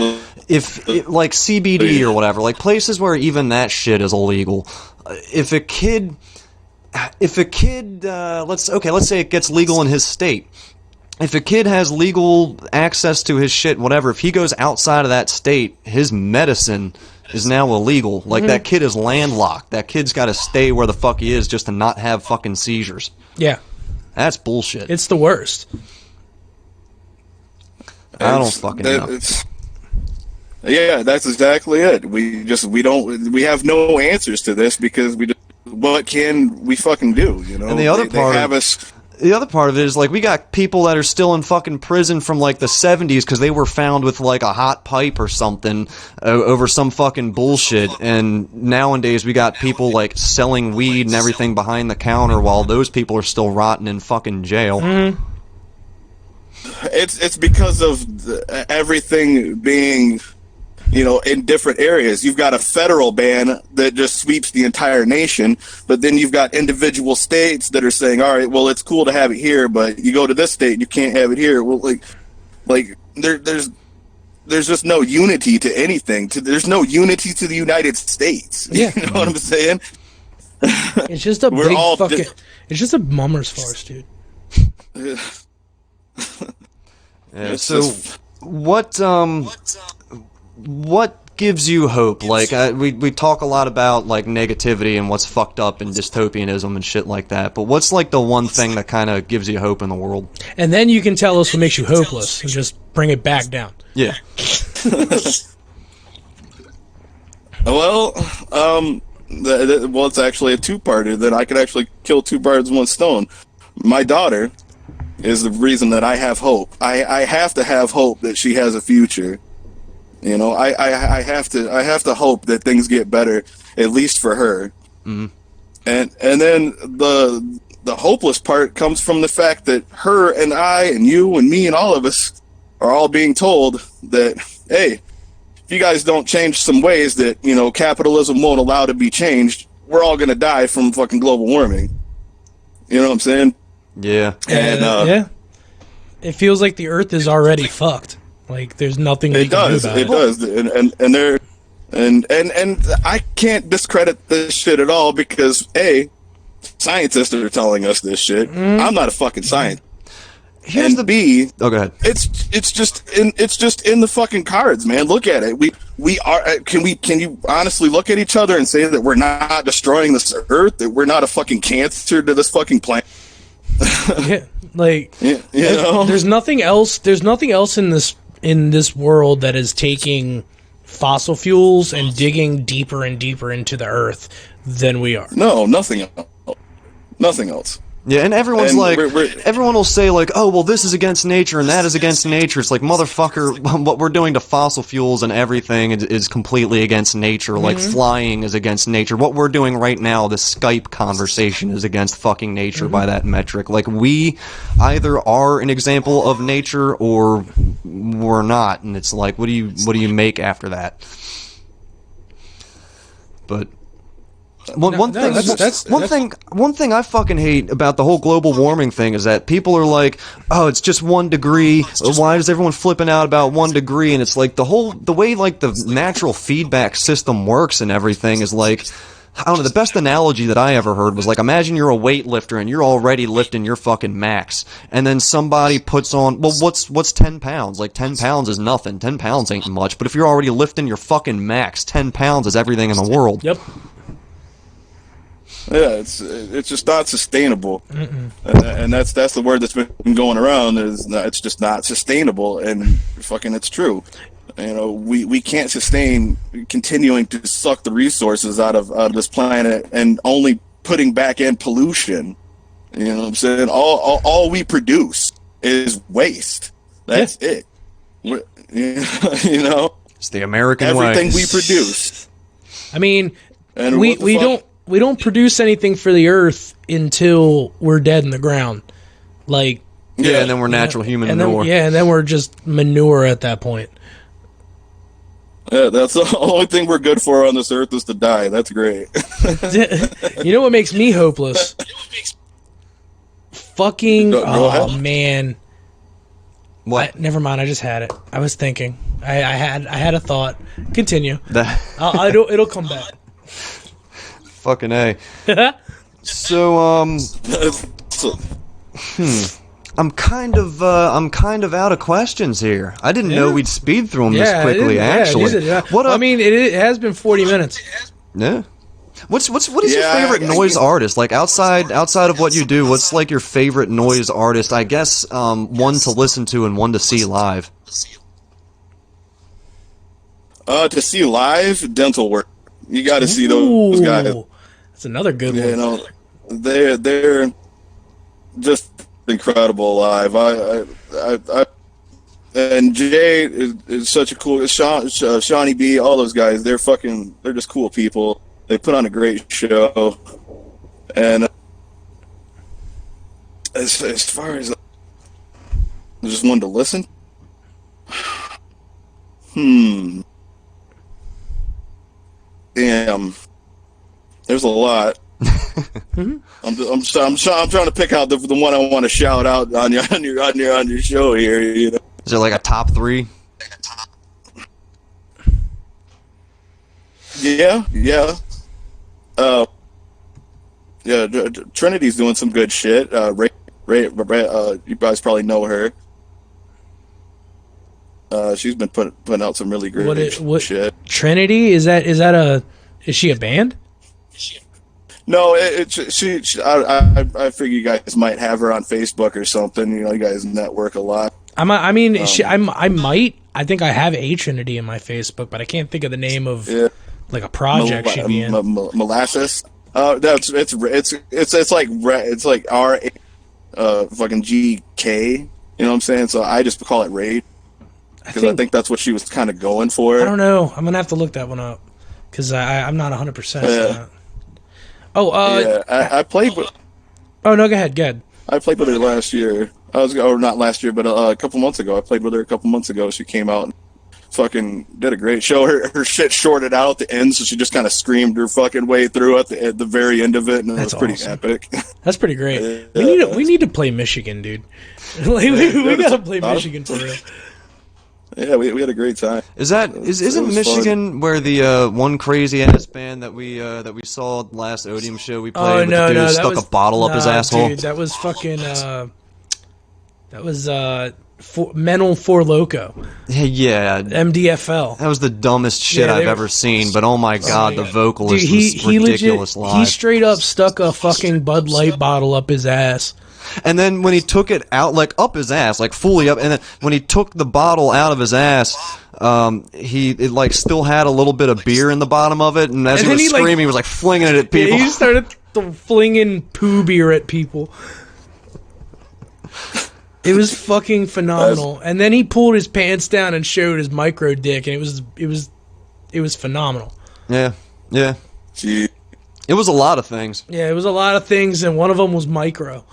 if like CBD or whatever, like places where even that shit is illegal, if a kid let's say it gets legal in his state, if a kid has legal access to his shit, whatever, if he goes outside of that state, his medicine is now illegal. Like, that kid is landlocked. That kid's got to stay where the fuck he is just to not have fucking seizures. Yeah. That's bullshit. It's the worst. I don't fucking know. Yeah, that's exactly it. We have no answers to this because what can we fucking do, you know? And the other part of it is, like, we got people that are still in fucking prison from, like, the 70s because they were found with, like, a hot pipe or something over some fucking bullshit. And nowadays we got people, like, selling weed and everything behind the counter while those people are still rotting in fucking jail. Mm-hmm. It's because of everything being, you know, in different areas. You've got a federal ban that just sweeps the entire nation, but then you've got individual states that are saying, all right, well, it's cool to have it here, but you go to this state, you can't have it here. Well, there's just no unity to anything. There's no unity to the United States. Yeah. You know what I'm saying? It's just a it's just a mummer's farce, dude. Yeah, so what gives you hope? Like, we talk a lot about, like, negativity and what's fucked up and dystopianism and shit like that, but what's, like, the one thing that kind of gives you hope in the world? And then you can tell us what makes you hopeless and just bring it back down. Yeah. Well, it's actually a two-parter that I could actually kill two birds with one stone. My daughter is the reason that I have hope. I have to have hope that she has a future. You know, I have to hope that things get better, at least for her. Mm-hmm. And then the hopeless part comes from the fact that her and I and you and me and all of us are all being told that, hey, if you guys don't change some ways that, you know, capitalism won't allow to be changed, we're all going to die from fucking global warming. You know what I'm saying? Yeah. And yeah. It feels like the Earth is already fucked. Like, there's nothing we can do about it. It does. And I can't discredit this shit at all because, A, scientists are telling us this shit. I'm not a fucking scientist. B, oh, go ahead. It's just in the fucking cards, man. Look at it. We are. Can you honestly look at each other and say that we're not destroying this Earth? That we're not a fucking cancer to this fucking planet? Yeah, like, you know? There's nothing else. There's nothing else in this world that is taking fossil fuels and digging deeper and deeper into the Earth than we are. No, nothing else. Nothing else. Yeah, and everyone's everyone will say, like, oh, well, this is against nature and that is against nature. It's like, motherfucker, what we're doing to fossil fuels and everything is completely against nature. Like, flying is against nature. What we're doing right now, this Skype conversation, is against fucking nature by that metric. Like, we either are an example of nature or we're not. And it's like, what do you make after that? But one thing I fucking hate about the whole global warming thing is that people are like, oh, it's just 1 degree. Why is everyone flipping out about 1 degree? And it's like the way like the natural feedback system works and everything is like, I don't know, the best analogy that I ever heard was like, imagine you're a weightlifter and you're already lifting your fucking max, and then somebody puts on, well, what's 10 pounds? Like, 10 pounds is nothing. 10 pounds ain't much. But if you're already lifting your fucking max, 10 pounds is everything in the world. Yep. Yeah, it's just not sustainable, and that's the word that's been going around. It's just not sustainable, and fucking it's true. You know, we can't sustain continuing to suck the resources out of this planet and only putting back in pollution. You know what I'm saying? All we produce is waste. That's it. You know, it's the American way. Everything we produce. I mean, and we don't produce anything for the Earth until we're dead in the ground. Like, yeah, and then we're natural human manure. And then we're just manure at that point. Yeah, that's the only thing we're good for on this Earth is to die. That's great. You know what makes me hopeless? Fucking Go ahead. Man. What? Never mind. I just had it. I was thinking. I had a thought. Continue. It'll come back. Fucking A. So, I'm kind of out of questions here. I didn't know we'd speed through them this quickly. Actually, I mean, it has been 40 minutes. Yeah. What is your favorite noise artist? Like outside of what you do, what's like your favorite noise artist? I guess one to listen to and one to see live. To see live, Dental Work. You got to see those guys. That's another good one. You know, they're just incredible live. I and Jay is such a cool. Shawnee B, all those guys. They're just cool people. They put on a great show. And as far as just one to listen. Damn, there's a lot. I'm trying to pick out the one I want to shout out on your show here. You know, is there like a top 3? Yeah. Trinity's doing some good shit. Ray, you guys probably know her. She's been putting out some really great shit. Trinity, is she a band? No, I figure you guys might have her on Facebook or something. You know, you guys network a lot. I think I have a Trinity in my Facebook, but I can't think of the name of like a project she'd be in. Molasses. It's like R fucking GK. You know what I'm saying? So I just call it Raid because I think that's what she was kind of going for. I don't know. I'm gonna have to look that one up because I'm not 100%. I played with. Oh no, go ahead. I played with her last year. Not last year, but a couple months ago. I played with her a couple months ago. She came out and fucking did a great show. Her shit shorted out at the end, so she just kind of screamed her fucking way through at the very end of it, and it was pretty epic. That's pretty great. We need to play Michigan, dude. we gotta play Michigan for real. Yeah, we had a great time. Isn't Michigan fun. Where the one crazy ass band that we saw last Odium show we played? The dude stuck a bottle up his asshole. Dude, that was fucking. That was Mental For Loco. Yeah. MDFL. That was the dumbest shit I've ever seen. But oh my god, the vocalist was ridiculous live. He straight up stuck a fucking Bud Light bottle up his ass. And then when he took it out, like up his ass, like fully up, and then when he took the bottle out of his ass, it like still had a little bit of beer in the bottom of it, and as he was screaming, he was like flinging it at people. Yeah, he started flinging poo beer at people. It was fucking phenomenal. And then he pulled his pants down and showed his micro dick, and it was phenomenal. Yeah. Gee. It was a lot of things. Yeah, it was a lot of things, and one of them was micro.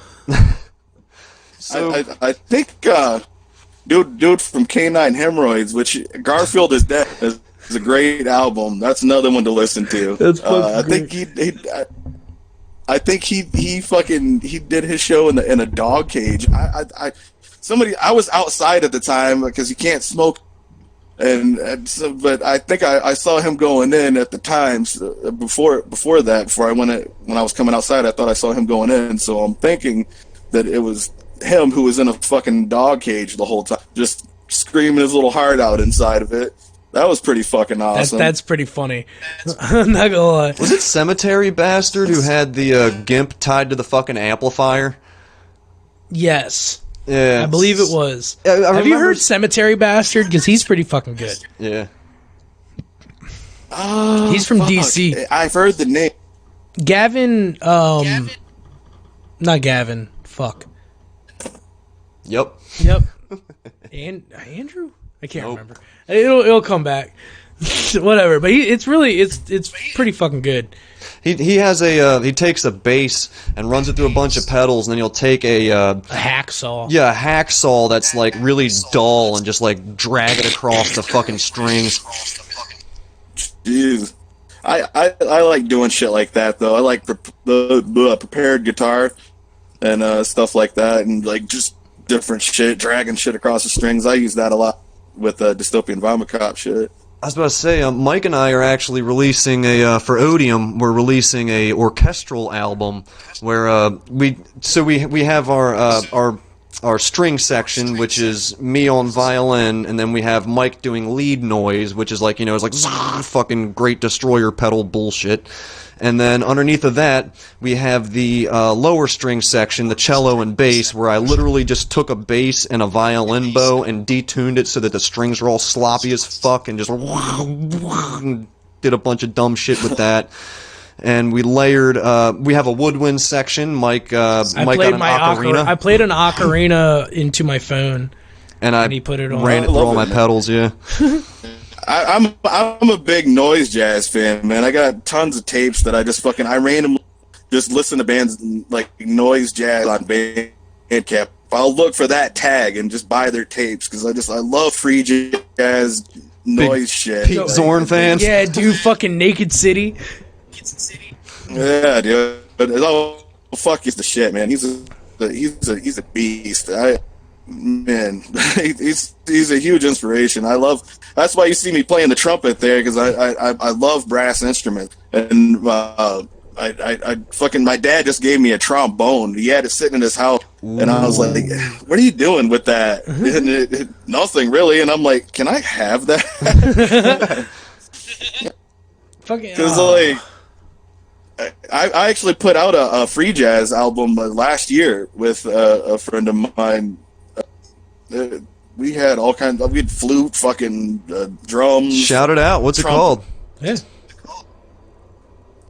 So I think dude from K9 Hemorrhoids, which Garfield is Dead, is a great album. That's another one to listen to. That's I think he did his show in a dog cage. I was outside at the time because you can't smoke, but I think I saw him going in at the time. So before when I was coming outside, I thought I saw him going in. So I'm thinking that it was him who was in a fucking dog cage the whole time, just screaming his little heart out inside of it. That was pretty fucking awesome. That's pretty funny. I'm not gonna lie. Was it Cemetery Bastard who had the gimp tied to the fucking amplifier? Yes. Yeah. I believe it was. Have you heard Cemetery Bastard? Because he's pretty fucking good. Yeah. Oh, he's from DC. I've heard the name. Gavin. Not Gavin. Fuck. Yep. And Andrew? I can't remember. It'll come back. Whatever. But it's pretty fucking good. He has he takes a bass and runs it through a bunch of pedals, and then he'll take a hacksaw. Yeah, a hacksaw that's like really dull and just like drag it across the fucking strings. Jeez. I like doing shit like that though. I like the prepared guitar and stuff like that, and like just different shit, dragging shit across the strings. I use that a lot with Dystopian Vomit Cop shit. I was about to say, Mike and I are actually releasing for Odium. We're releasing a orchestral album where we have our our string section, which is me on violin, and then we have Mike doing lead noise, which is like, you know, it's like fucking Great Destroyer pedal bullshit. And then underneath of that, we have the lower string section, the cello and bass, where I literally just took a bass and a violin bow and detuned it so that the strings were all sloppy as fuck, and just did a bunch of dumb shit with that. And we layered. We have a woodwind section. Mike got an ocarina. I played an ocarina into my phone, and he put it on. Ran it through all my pedals. Yeah. I'm a big noise jazz fan, man. I got tons of tapes that I randomly just listen to bands like noise jazz on Bandcamp. I'll look for that tag and just buy their tapes because I love free jazz noise shit. Pete Zorn fans. Yeah, dude, fucking Naked City. Yeah, dude. Oh, fuck, he's the shit, man. He's a beast. He's a huge inspiration. That's why you see me playing the trumpet there, because I love brass instruments. And my dad just gave me a trombone. He had it sitting in his house, and I was like, "What are you doing with that?" And nothing really. And I'm like, "Can I have that?" Because I actually put out a free jazz album last year with a friend of mine. We had all kinds of, we had flute, fucking drums. Shout it out. What's it called? Yeah.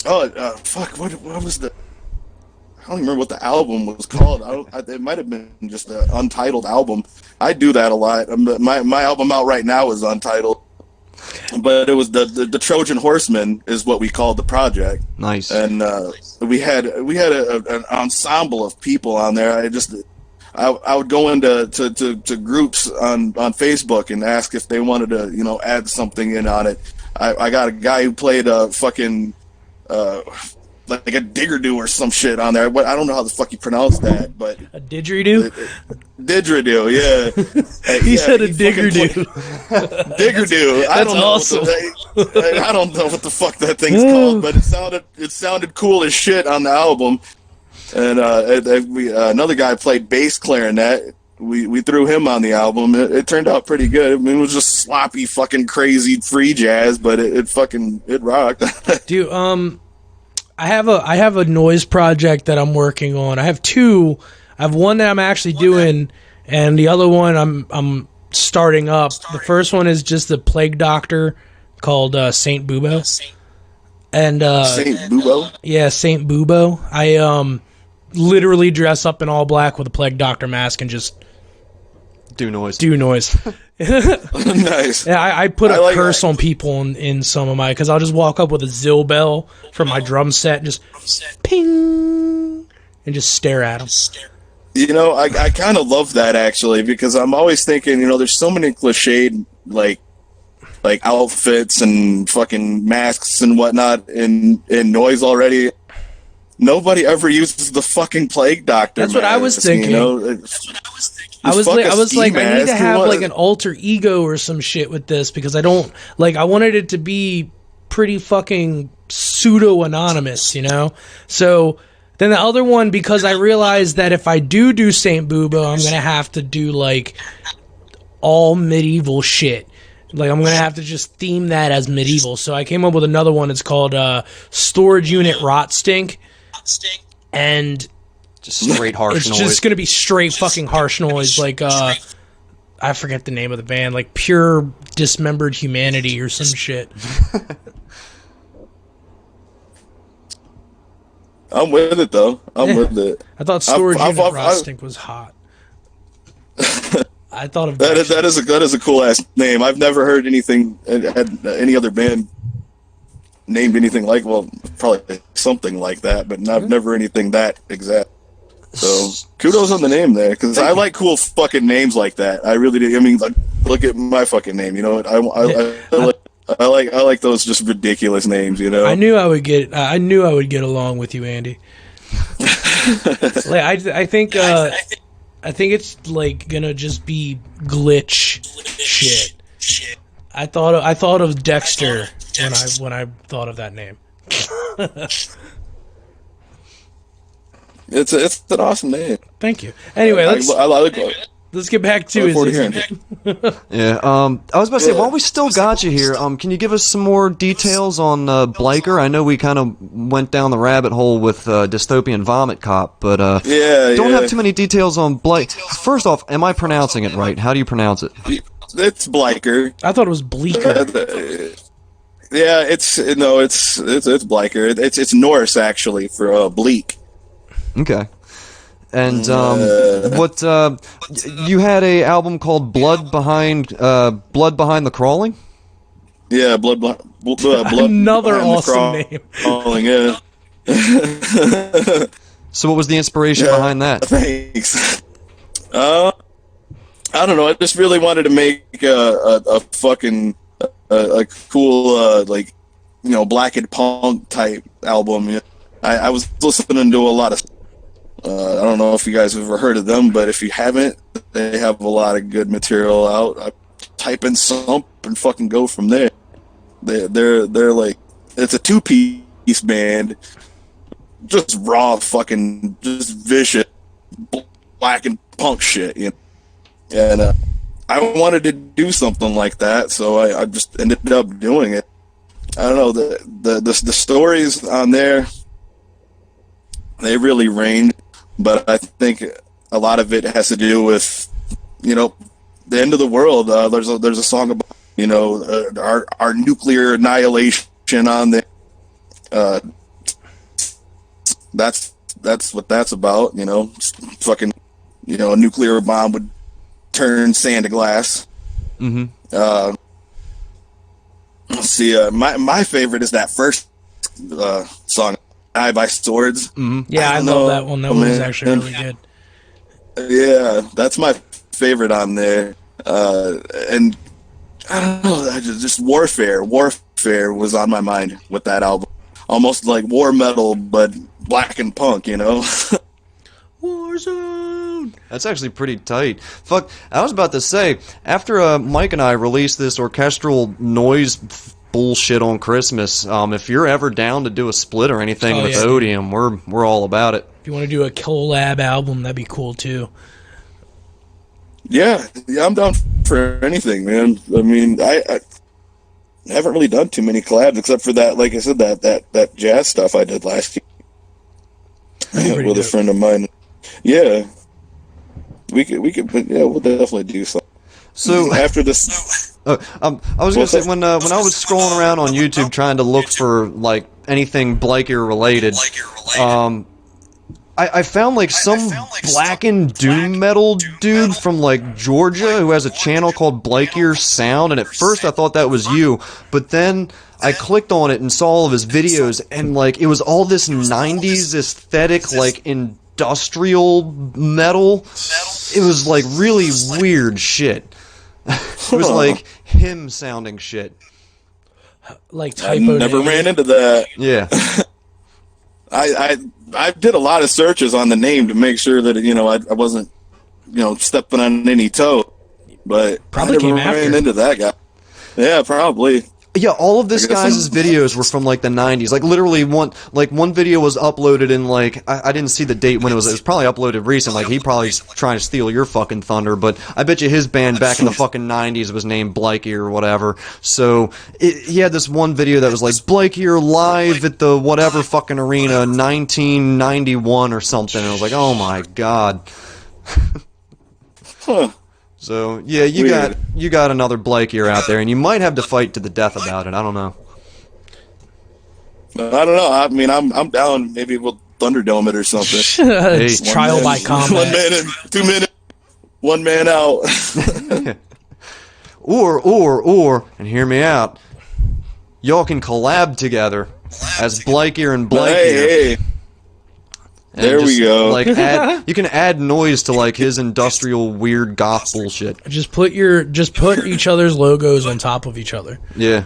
Oh, fuck, what was the... I don't even remember what the album was called. It might have been just an untitled album. I do that a lot. My album out right now is untitled. But it was the Trojan Horseman is what we called the project. Nice. And we had an ensemble of people on there. I would go into groups on Facebook and ask if they wanted to, add something in on it. I got a guy who played a fucking like a digger-do or some shit on there. I don't know how the fuck you pronounce that, but a didgeridoo. Didgeridoo, yeah. He said a digger-do. Digger-do. That's awesome. I don't know what the fuck that thing's called, but it sounded cool as shit on the album. And another guy played bass clarinet. We threw him on the album. It turned out pretty good. I mean, it was just sloppy, fucking crazy free jazz, but it rocked. Dude, I have a noise project that I'm working on. I have two. I have one that I'm actually doing, and the other one I'm starting up. The first one is just a plague doctor called Saint Bubo. And Saint Bubo? Yeah, Saint Bubo. I literally dress up in all black with a plague doctor mask and just do noise. Nice. Yeah, I put a curse on people in some of my, because I'll just walk up with a zill bell from my drum set and just ping and just stare at them. I kind of love that actually, because I'm always thinking, there's so many cliched like outfits and fucking masks and whatnot in noise already. Nobody ever uses the fucking plague doctor. That's what I was thinking. I was like, I need to have like an alter ego or some shit with this, because I don't like. I wanted it to be pretty fucking pseudo anonymous, So then the other one, because I realized that if I do Saint Bubo, I'm gonna have to do like all medieval shit. Like I'm gonna have to just theme that as medieval. So I came up with another one. It's called Storage Unit Rot Stink, and just straight harsh noise. It's just gonna be straight fucking harsh noise. Like I forget the name of the band. Like Pure Dismembered Humanity or some shit. I'm with it though. I'm with it. I thought Storage Unit Rot Stink was hot. I thought of that is a cool ass name. I've never heard anything had any other band named anything like, well, probably something like that, but I've never anything that exact. So kudos on the name there, because I like cool fucking names like that. I really do. I mean, like, look at my fucking name. I like those just ridiculous names. I knew I would get along with you, Andy. Like, I think it's like gonna just be glitch shit. I thought of Dexter when I thought of that name. It's an awesome name. Thank you. Anyway, let's get back to it. Yeah. I was about to say, while we still got you here, can you give us some more details on Bleikr? I know we kind of went down the rabbit hole with Dystopian Vomit Cop, but don't have too many details on Bleikr. First off, am I pronouncing it right? How do you pronounce it? It's Bleikr. I thought it was Bleikr. Yeah, it's Bleikr. It's Norse actually for bleak. Okay. And what you had a album called Blood Behind the Crawling? Yeah, blood Another awesome name. Crawling, yeah. So what was the inspiration behind that? Thanks. I don't know. I just really wanted to make a fucking a cool like, you know, black and punk type album. You know? I was listening to a lot of. I don't know if you guys have ever heard of them, but if you haven't, they have a lot of good material out. I type in Sump and fucking go from there. They're like, it's a 2-piece band, just raw fucking, just vicious black and punk shit, you know. And I wanted to do something like that, so I just ended up doing it. I don't know, the stories on there, they really range. But I think a lot of it has to do with, you know, the end of the world. There's a song about, you know, our nuclear annihilation on there. That's what that's about. You know, fucking, you know, a nuclear bomb would turn sand to glass. Mm-hmm. Let's see. My favorite is that first song. Eye by Swords. Mm-hmm. Yeah, I love that one. That one was actually really good. Yeah, that's my favorite on there. And I don't know, just Warfare. Warfare was on my mind with that album. Almost like war metal, but black and punk, you know? Warzone! That's actually pretty tight. Fuck, I was about to say, after Mike and I released this orchestral noise bullshit on Christmas, if you're ever down to do a split or anything with Odium, we're all about it. If you want to do a collab album, that'd be cool too. Yeah, I'm down for anything, man. I mean, I haven't really done too many collabs except for that, like I said, that jazz stuff I did last year with a friend of mine. Yeah, we could, yeah, we'll definitely do something. So after this. I was gonna say, when I was scrolling around on YouTube trying to look for like anything Bleikr related, I found like some blackened doom metal dude from like Georgia who has a channel called Bleikr Sound, and at first I thought that was you, but then I clicked on it and saw all of his videos, and like it was all this 90s aesthetic, like industrial metal. It was like really weird shit. It was like him sounding shit. Like typo. I never ran into that. Yeah. I did a lot of searches on the name to make sure that, you know, I wasn't, you know, stepping on any toe. But probably I never ran into that guy. Yeah, probably. Yeah, all of this guy's videos were from like the 90s. Like literally one video was uploaded in like I didn't see the date when it was probably uploaded recent. Like he probably's trying to steal your fucking thunder, but I bet you his band back in the fucking 90s was named Bleikr or whatever. So he had this one video that was like Bleikr live at the whatever fucking arena 1991 or something. And I was like, "Oh my god." Huh. So yeah, you got another Bleikr out there, and you might have to fight to the death about it. I don't know. I don't know. I mean, I'm down. Maybe we'll Thunderdome it or something. Hey, trial by combat. 1 minute, 2 minutes, 1 man out. or, and hear me out. Y'all can collab together as Bleikr and Bleikr. Hey. And there we go. Like you can add noise to like his industrial weird goth bullshit. Just put each other's logos on top of each other. Yeah.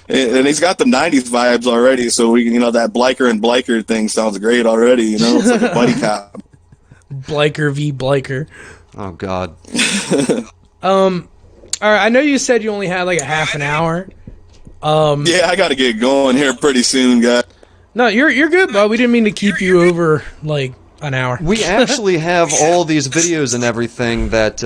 And he's got the 90s vibes already, so we can, you know, that Bleikr and Bleikr thing sounds great already, you know? It's like a buddy cop. Bleikr v. Bleikr. Oh god. All right, I know you said you only had like a half an hour. Yeah, I got to get going here pretty soon, guys. No, you're good, bud. We didn't mean to keep you over like an hour. We actually have all these videos and everything that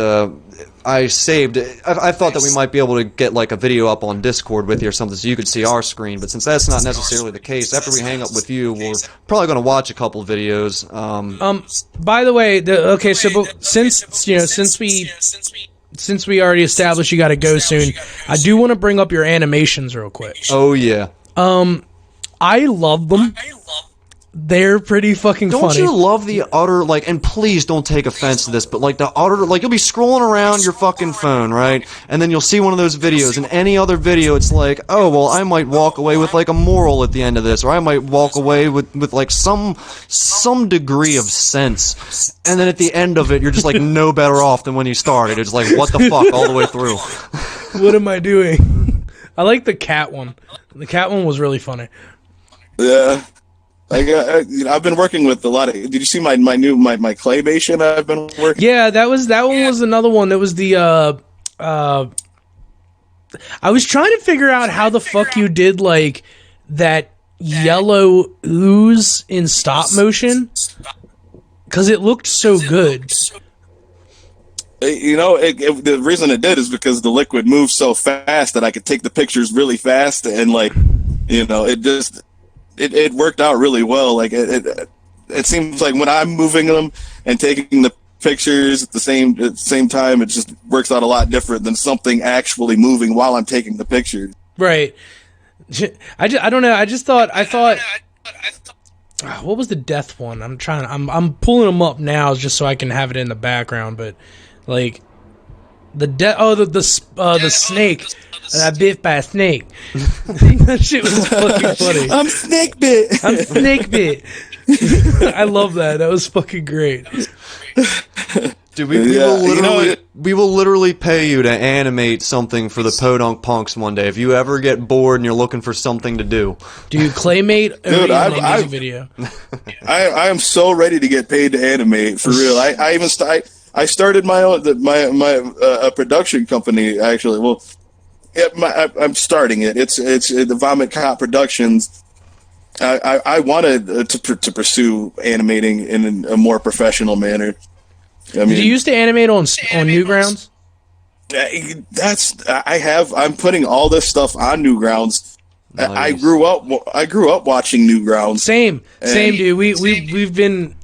I saved. I thought that we might be able to get like a video up on Discord with you or something so you could see our screen, but since that's not necessarily the case, after we hang up with you, we're probably going to watch a couple videos. By the way, since we already established you got to go soon, I do want to bring up your animations real quick. Oh yeah. I love them. They're pretty fucking funny. Don't you love the utter, like, and please don't take offense to this, but like the utter, like you'll be scrolling around your fucking phone, right? And then you'll see one of those videos, and any other video, it's like, oh, well, I might walk away with like a moral at the end of this, or I might walk away with like some degree of sense. And then at the end of it, you're just like no better off than when you started. It's like, what the fuck, all the way through. What am I doing? I like the cat one. The cat one was really funny. Yeah. I've been working with a lot of. Did you see my claymation I've been working? Yeah, that one was another one. That was the. I was trying to figure out how the fuck you did like that yellow ooze in stop motion, because it looked so good. You know, the reason it did is because the liquid moves so fast that I could take the pictures really fast, and like, you know, it worked out really well. Like it seems like when I'm moving them and taking the pictures at the same time, it just works out a lot different than something actually moving while I'm taking the pictures. Right. I don't know. I thought. What was the death one? I'm pulling them up now just so I can have it in the background, but like the snake. I bit by a snake. That shit was fucking funny. I'm snake bit. I'm snake bit. I love that. That was fucking great. Dude, we will literally pay you to animate something for the Podunk Punks one day. If you ever get bored and you're looking for something to do. Dude, Claymate, dude, music video. I am so ready to get paid to animate for real. I started my own a production company actually. Well. I'm starting it. It's the Vomit Cop Productions. I wanted to pursue animating in a more professional manner. I mean, did you used to animate on NEWGROUNDS? I'm putting all this stuff on NEWGROUNDS. Nice. I grew up watching NEWGROUNDS. Same, dude. We've been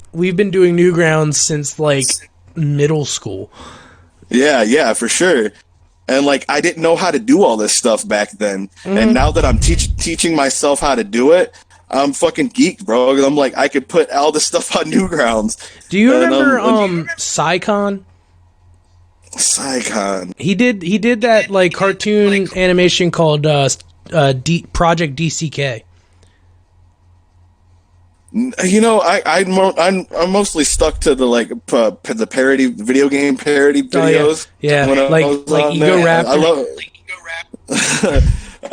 doing NEWGROUNDS since like middle school. Yeah, for sure. And like I didn't know how to do all this stuff back then, and now that I'm teaching myself how to do it, I'm fucking geeked, bro. I'm like I could put all this stuff on NEWGROUNDS. Do you remember Psycon? Psycon. He did that like cartoon animation called Project DCK. You know, I'm mmostly stuck to the like the parody video game parody videos. Oh, yeah, like Ego Raptor. I love.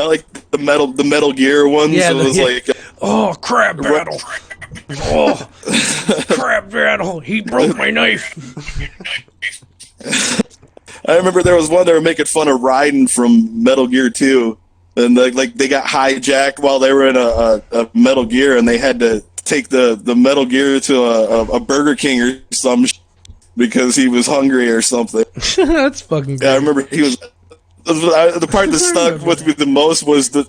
I like the Metal Gear ones. Yeah, so it was crab battle. Oh, crab battle. He broke my knife. I remember there was one they were making fun of Raiden from Metal Gear 2, and like they got hijacked while they were in a Metal Gear, and they had to take the Metal Gear to a Burger King or some because he was hungry or something. That's fucking great. Yeah, I remember he was. The part that stuck with me the most was the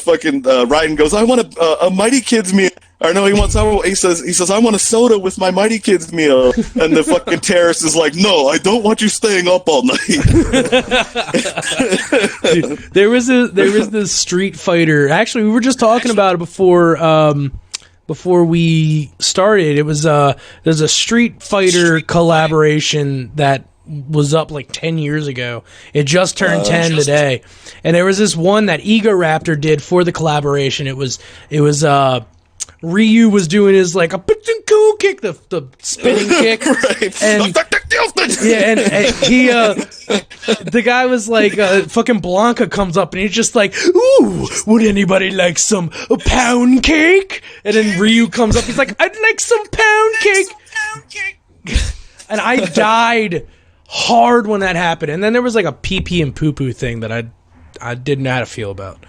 fucking Raiden goes, I want a Mighty Kids meal. Or no, he says I want a soda with my Mighty Kids meal. And the fucking terrorist is like, no, I don't want you staying up all night. Dude, there was this Street Fighter. Actually, we were just talking about it before we started. It was there's a Street Fighter collaboration that was up like 10 years ago. It just turned 10 today. And there was this one that Ego Raptor did for the collaboration. It was Ryu was doing his like a cool kick, the spinning kick. Right. And yeah, and he the guy was like fucking Blanca comes up and he's just like, ooh, would anybody like some pound cake? And then Ryu comes up, he's like, I'd like some pound cake. And I died hard when that happened. And then there was like a pee pee and poo poo thing that I didn't know how to feel about.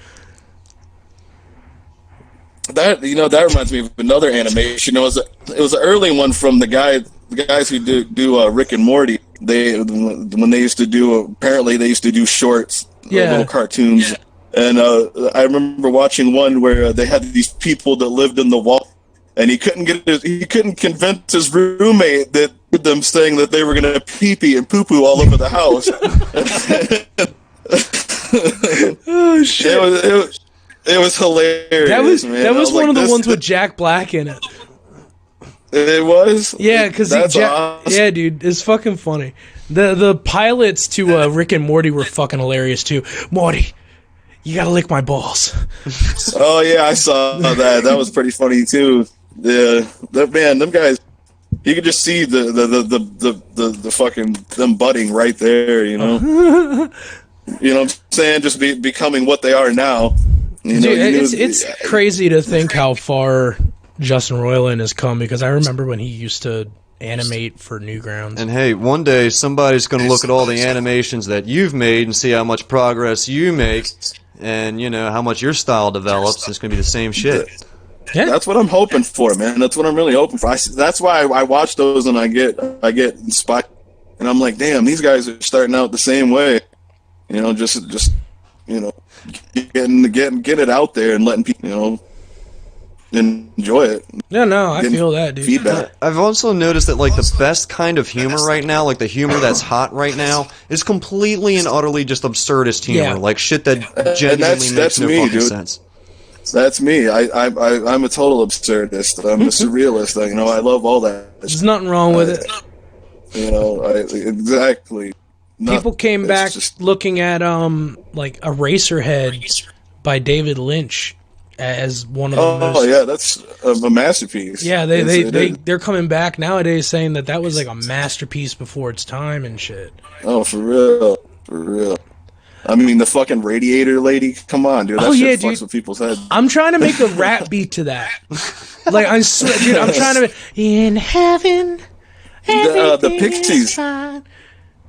that that reminds me of another animation. It was an early one from the guys who do Rick and Morty. When they used to do apparently they used to do shorts, little cartoons, and I remember watching one where they had these people that lived in the wall, and he couldn't convince his roommate that them saying that they were going to pee and poo poo all over the house. Oh shit! It was hilarious. That was one of the ones with Jack Black in it. It was? Yeah, because awesome. Yeah, dude, it's fucking funny. The pilots to Rick and Morty were fucking hilarious too. Morty, you gotta lick my balls. Oh yeah, I saw that. That was pretty funny too. Them guys. You could just see the fucking them budding right there. You know. You know what I'm saying? Just becoming what they are now. Dude, it's crazy to think how far Justin Roiland has come, because I remember when he used to animate for Newgrounds. And hey, one day somebody's going to look at all the animations that you've made and see how much progress you make, and how much your style develops. It's going to be the same shit. Yeah. That's what I'm hoping for, man. That's what I'm really hoping for. That's why I watch those and I get inspired, and I'm like, damn, these guys are starting out the same way. Just get it out there and letting people, enjoy it. No, I feel that, dude. Feedback. I've also noticed that the best kind of humor right now, the humor that's hot right now, is completely and utterly just absurdist humor, Yeah. Shit that genuinely makes no fucking sense. That's me. I'm a total absurdist. I'm a surrealist. I love all that. There's nothing wrong with it. Exactly. People came back looking at Eraserhead by David Lynch as one of the most. Oh yeah, that's a masterpiece. Yeah, they're coming back nowadays saying that was like a masterpiece before its time and shit. Oh, for real. I mean, the fucking radiator lady. Come on, dude. That shit fucks with people's heads. I'm trying to make a rap beat to that. I'm trying to in heaven. The Pixies.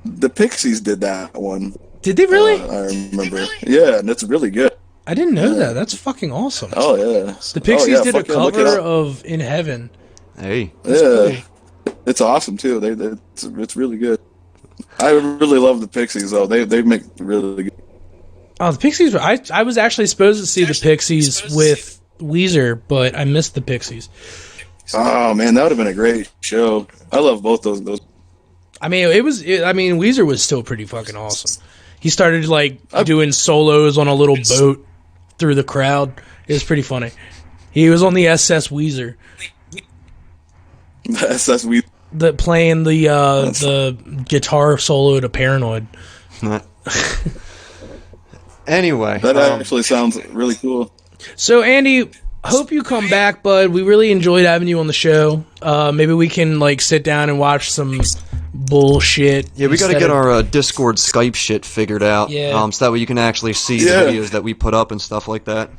The Pixies did that one. Did they really? I remember. Yeah, and it's really good. I didn't know that. That's fucking awesome. Oh yeah. The Pixies did a cover of "In Heaven." Hey. Yeah. Cool. It's awesome too. It's really good. I really love the Pixies though. They make really good. Oh, the Pixies! I was actually supposed to see the Pixies with Weezer, but I missed the Pixies. Oh man, that would have been a great show. I love both those. I mean, Weezer was still pretty fucking awesome. He started doing solos on a little boat through the crowd. It was pretty funny. He was on the SS Weezer. SS Weezer. Playing the guitar solo to Paranoid. Anyway, that actually sounds really cool. So Andy, hope you come back, bud. We really enjoyed having you on the show. Maybe we can sit down and watch some bullshit. Yeah, we got to get our Discord Skype shit figured out. Yeah. So that way you can actually see the videos that we put up and stuff like that.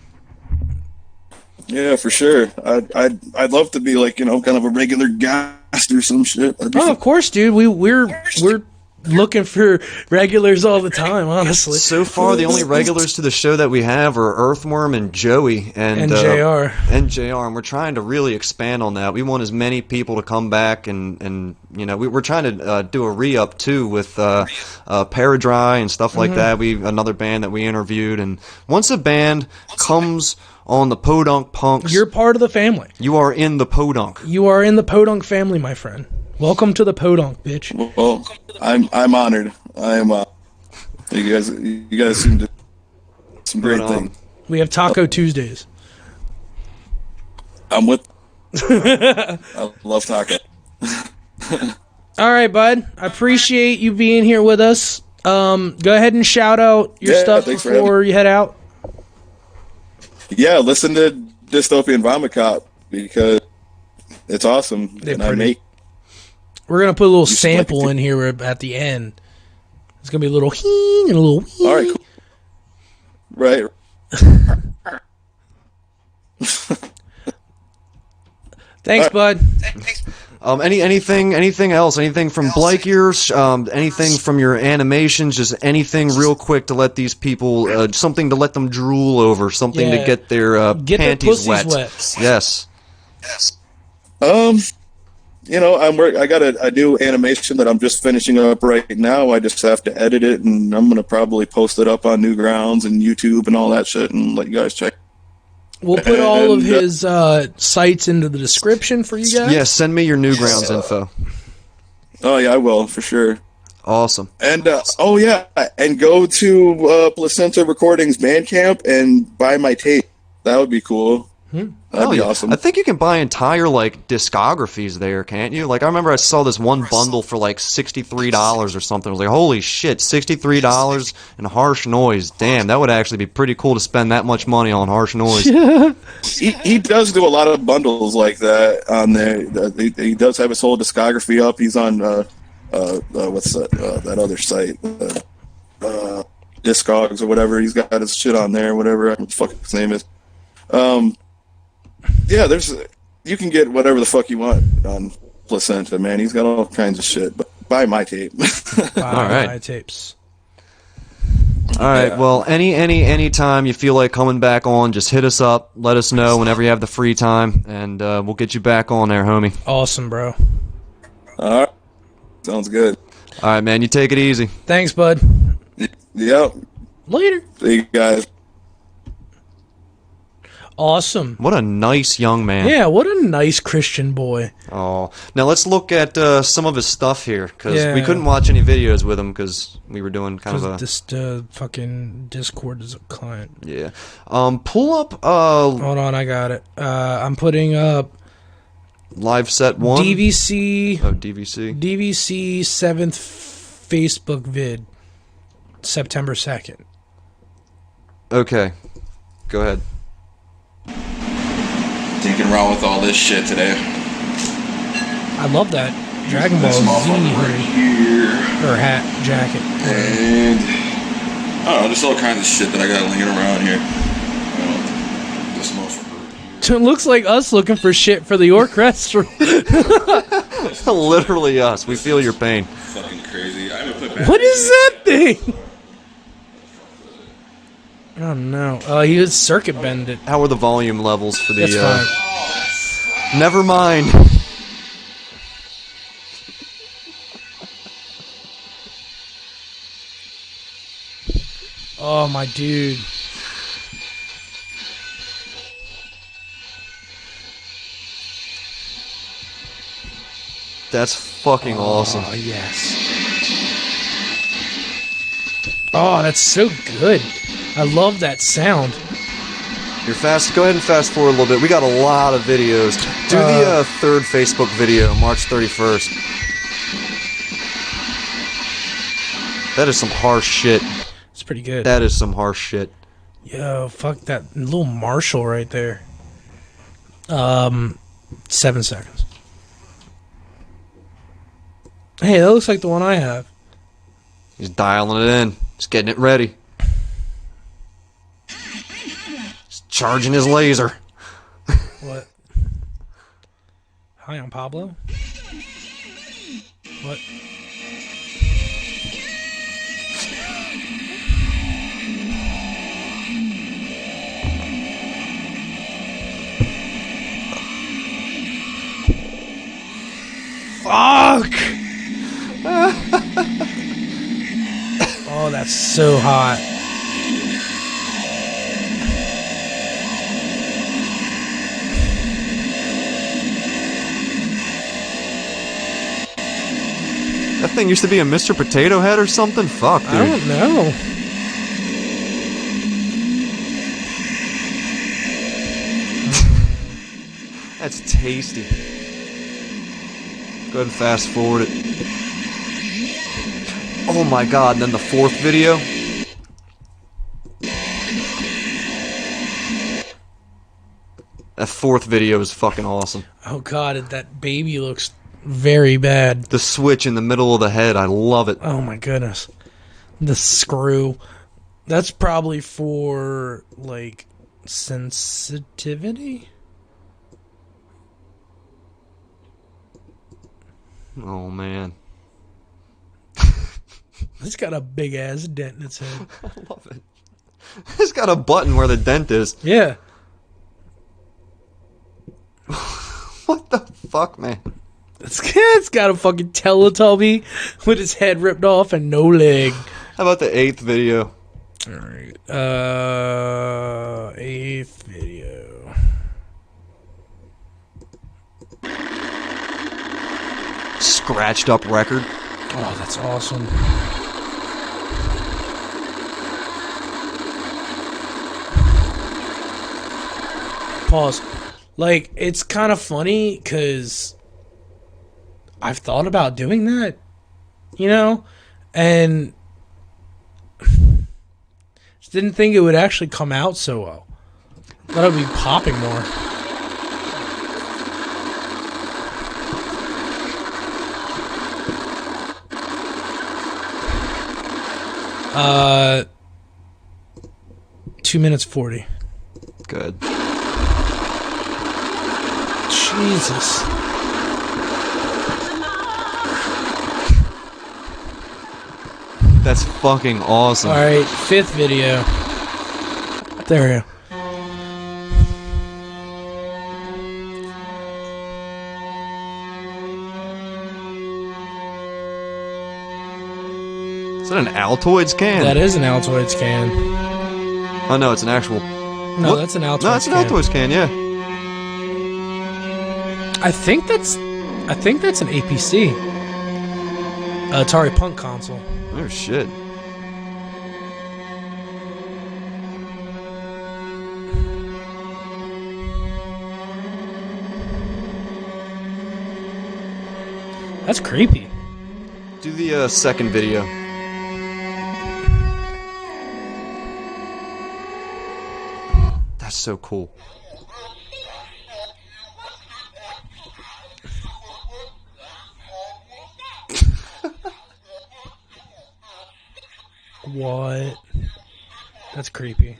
Yeah, for sure. I'd love to be kind of a regular guest or some shit. Oh, of course, dude. We're looking for regulars all the time, honestly. So far, the only regulars to the show that we have are Earthworm and Joey and JR. And we're trying to really expand on that. We want as many people to come back, and we're trying to do a re-up too with Paradry and stuff like that. Another band that we interviewed, and once a band comes on the Podunk Punks, you're part of the family. You are in the Podunk. You are in the Podunk family, my friend. Welcome to the Podunk, bitch. Well, I'm honored. You guys seem to some great things. We have Taco Tuesdays. I'm with. I love taco. All right, bud. I appreciate you being here with us. Go ahead and shout out your stuff before you head out. Yeah, listen to Dystopian Vomit Cop because it's awesome. We're gonna put a little sample in here at the end. It's gonna be a little hing and a little wee. All right, cool. Right. Thanks, bud. Anything else? Anything from Bleikr? Anything from your animations? Just anything real quick to let these people, something to let them drool over, something to get their panties their wet. Yes. You know, I got a new animation that I'm just finishing up right now. I just have to edit it, and I'm gonna probably post it up on NEWGROUNDS and YouTube and all that shit, and let you guys check. We'll put all of his sites into the description for you guys. Yeah, send me your NEWGROUNDS info. Oh yeah, I will for sure. Awesome. And oh yeah, and go to Placenta Recordings Bandcamp and buy my tape. That would be cool. That'd be awesome. I think you can buy entire like discographies there, can't you? Like I remember I saw this one bundle for like $63 or something. I was like, holy shit, $63 and Harsh Noise. Damn, that would actually be pretty cool to spend that much money on Harsh Noise. He does do a lot of bundles like that on there. He does have his whole discography up. He's on what's that other site? Discogs or whatever. He's got his shit on there, whatever what the fuck his name is. Yeah, you can get whatever the fuck you want on Placenta, man. He's got all kinds of shit. But buy my tape. Buy my tapes. All right. Well, any time you feel like coming back on, just hit us up. Let us know whenever you have the free time, and we'll get you back on there, homie. Awesome, bro. All right. Sounds good. All right, man. You take it easy. Thanks, bud. Yep. Later. See you guys. Awesome. What a nice young man. Yeah, what a nice Christian boy. Oh, now let's look at some of his stuff here, because we Yeah. couldn't watch any videos with him because we were doing kind of a... This fucking Discord is a client. Yeah. Pull up Hold on, I got it. I'm putting up live set 1. DVC. Oh, DVC. DVC 7th Facebook vid. September 2nd. Okay. Go ahead. Tinking around with all this shit today. I love that Dragon Ball This Z motherfucker right hoodie. here. Or hat, jacket. And I don't know, just all kinds of shit that I got laying around here. This motherfucker. It looks like us looking for shit for the orchestra. Literally us. We feel your pain. Fucking crazy. I'm gonna put back. What is that thing? Oh no. He was circuit bended. How are the volume levels for the... That's fine. Never mind. Oh my dude. That's fucking awesome. Oh yes. Oh, that's so good. I love that sound. You're fast. Go ahead and fast forward a little bit. We got a lot of videos. Do the third Facebook video, March 31st. That is some harsh shit. It's pretty good. That is some harsh shit. Yo, fuck that little Marshall right there. 7 seconds. Hey, that looks like the one I have. He's dialing it in. He's getting it ready. He's charging his laser. What? Hi, I'm Pablo. What? Fuck! Oh, that's so hot. That thing used to be a Mr. Potato Head or something? Fuck, dude. I don't know. That's tasty. Go ahead and fast forward it. Oh my god, and then the fourth video. That fourth video is fucking awesome. Oh god, that baby looks very bad. The switch in the middle of the head, I love it. Oh my goodness. The screw. That's probably for, like, sensitivity? Oh, man. It's got a big ass dent in its head. I love it. It's got a button where the dent is. Yeah. What the fuck, man? It's got a fucking Teletubby with his head ripped off and no leg. How about the 8th video? Alright. 8th video. Scratched up record. Oh, that's awesome. Pause. Like, it's kind of funny because I've thought about doing that, you know, and just didn't think it would actually come out so well. Thought it would be popping more. 2 minutes 40. Good. Jesus. That's fucking awesome. Alright, 5th video. There we go. Is that an Altoids can? That is an Altoids can. Oh, no, it's an actual... No, What? that's an Altoids can. No, it's an Altoids can, yeah. I think that's an APC. Atari Punk console. Oh, shit. That's creepy. Do the second video. That's so cool. What? That's creepy.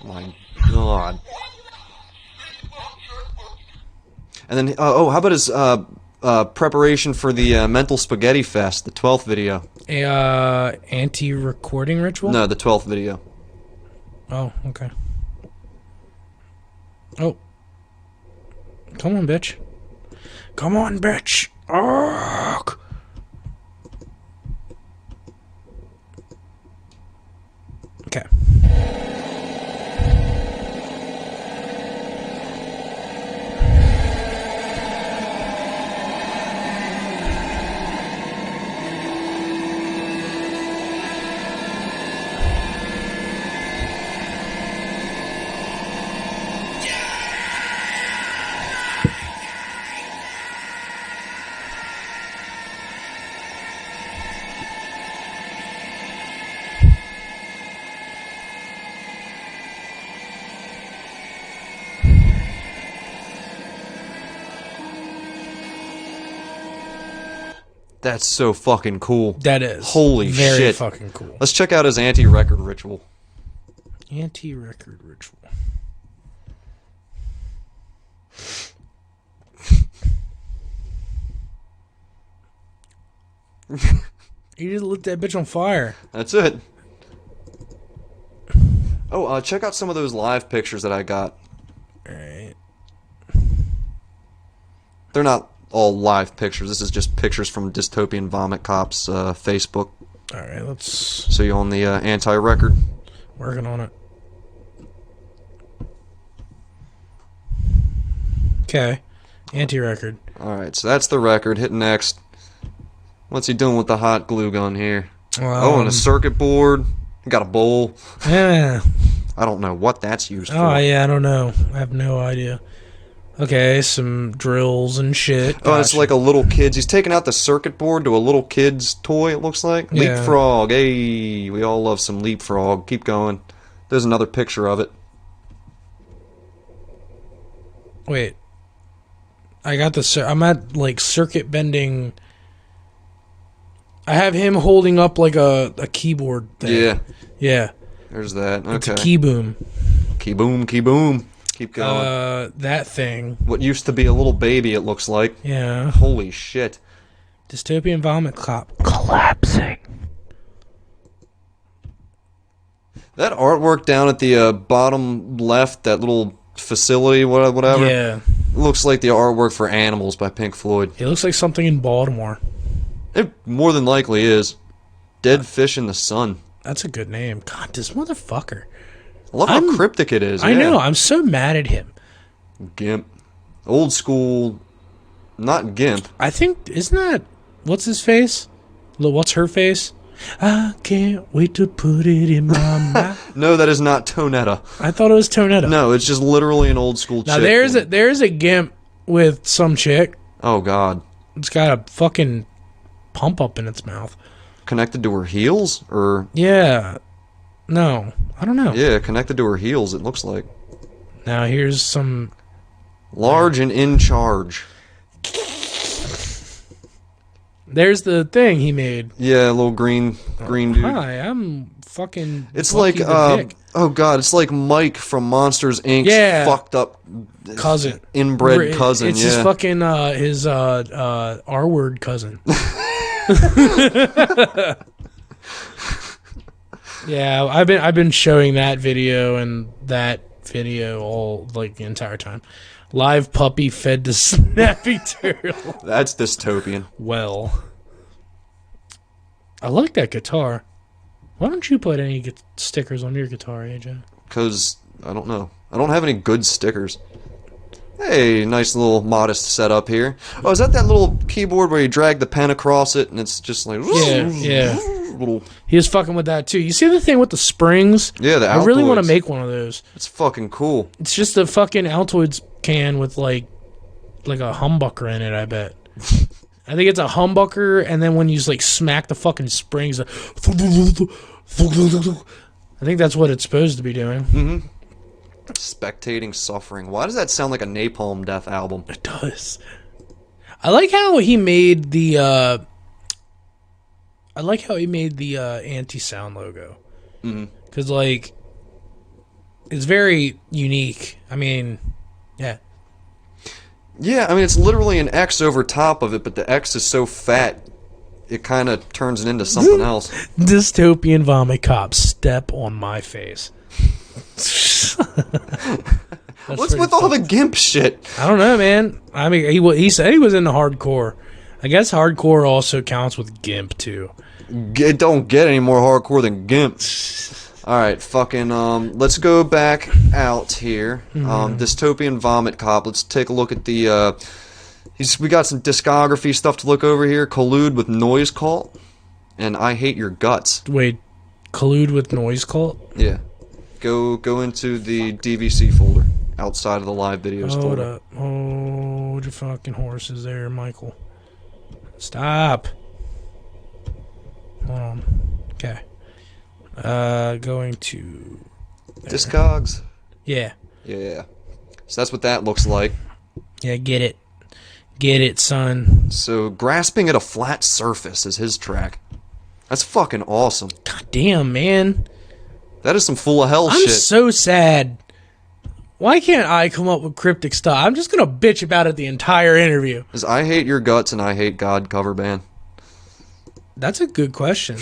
My God. And then, oh, how about his preparation for the Mental Spaghetti Fest, the 12th video? Anti-recording ritual? No, the 12th video. Oh, okay. Oh. Come on, bitch. Come on, bitch. Arrgh. Okay. That's so fucking cool. That is. Holy very shit. fucking cool. Let's check out his anti-record ritual. Anti-record ritual. You just lit that bitch on fire. That's it. Oh, check out some of those live pictures that I got. Alright. They're not all live pictures. This is just pictures from Dystopian Vomit Cop's Facebook. Alright, let's... So you on the anti-record? Working on it. Okay. Anti-record. Alright, so that's the record. Hit next. What's he doing with the hot glue gun here? Well, Oh, and a circuit board. Got a bowl. Yeah. I don't know what that's used for. Oh, yeah, I don't know. I have no idea. Okay, some drills and shit. Oh, it's Gotcha. like a little kid's. He's taking out the circuit board to a little kid's toy, it looks like. Yeah. Leapfrog. Hey, we all love some leapfrog. Keep going. There's another picture of it. Wait. I got the... I'm at, like, circuit bending... I have him holding up, like, a keyboard thing. Yeah. Yeah. There's that. It's a Okay. key boom. Key boom, key boom. Keep going. That thing. What used to be a little baby, it looks like. Yeah. Holy shit. Dystopian vomit cop collapsing. That artwork down at the bottom left, that little facility, whatever. Yeah. Looks like the artwork for Animals by Pink Floyd. It looks like something in Baltimore. It more than likely is. Dead Fish in the Sun. That's a good name. God, this motherfucker. I love how cryptic it is. I know. I'm so mad at him. Gimp. Old school. Not Gimp. I think, isn't that, what's his face? What's her face? I can't wait to put it in my mouth. No, that is not Tonetta. I thought it was Tonetta. No, it's just literally an old school Now, chick. there's a Gimp with some chick. Oh, God. It's got a fucking pump up in its mouth. Connected to her heels? Or Yeah. No. I don't know. yeah, connected to her heels, it looks like. Now, here's some... Large and in charge. There's the thing he made. Yeah, a little green dude. Hi, I'm fucking... It's Bucky like, the Dick. oh God, it's like Mike from Monsters Inc.'s Yeah. fucked up Cousin. inbred cousin. It's his fucking, his R-word cousin. Yeah, I've been showing that video and that video all like the entire time. Live puppy fed to snappy turtle. That's dystopian. Well, I like that guitar. Why don't you put any stickers on your guitar, AJ? Because, I don't know. I don't have any good stickers. Hey, nice little modest setup here. Oh, is that little keyboard where you drag the pen across it and it's just like... Yeah. Little, He was fucking with that too. You see the thing with the springs? yeah, the Altoids. I really want to make one of those. It's fucking cool. It's just a fucking Altoids can with like a humbucker in it, I bet. I think it's a humbucker, and then when you just like smack the fucking springs, I think that's what it's supposed to be doing. Mm-hmm. Spectating suffering. Why does that sound like a Napalm Death album? It does. I like how he made the anti-sound logo. Because like it's very unique. I mean, yeah. Yeah, I mean, it's literally an X over top of it, but the X is so fat, it kind of turns it into something else. Dystopian vomit cop, step on my face. What's with all the GIMP shit? I don't know, man. I mean, he said he was into hardcore. I guess hardcore also counts with GIMP, too. It don't get any more hardcore than GIMP. Alright, fucking, let's go back out here. Dystopian Vomit Cop. Let's take a look at the, we got some discography stuff to look over here. Collude with Noise Cult. And I Hate Your Guts. Wait, collude with Noise Cult? Yeah. Go into the DVC folder. Outside of the live videos Hold folder. up. Hold your fucking horses there, Michael. Stop. Hold on. Okay. Going to... there. Discogs. Yeah. Yeah. So that's what that looks like. Yeah, get it. Get it, son. So, Grasping at a Flat Surface is his track. That's fucking awesome. God damn, man. That is some full of hell I'm shit. so sad. Why can't I come up with cryptic stuff? I'm just going to bitch about it the entire interview. Is I Hate Your Guts and I Hate God cover band? That's a good question.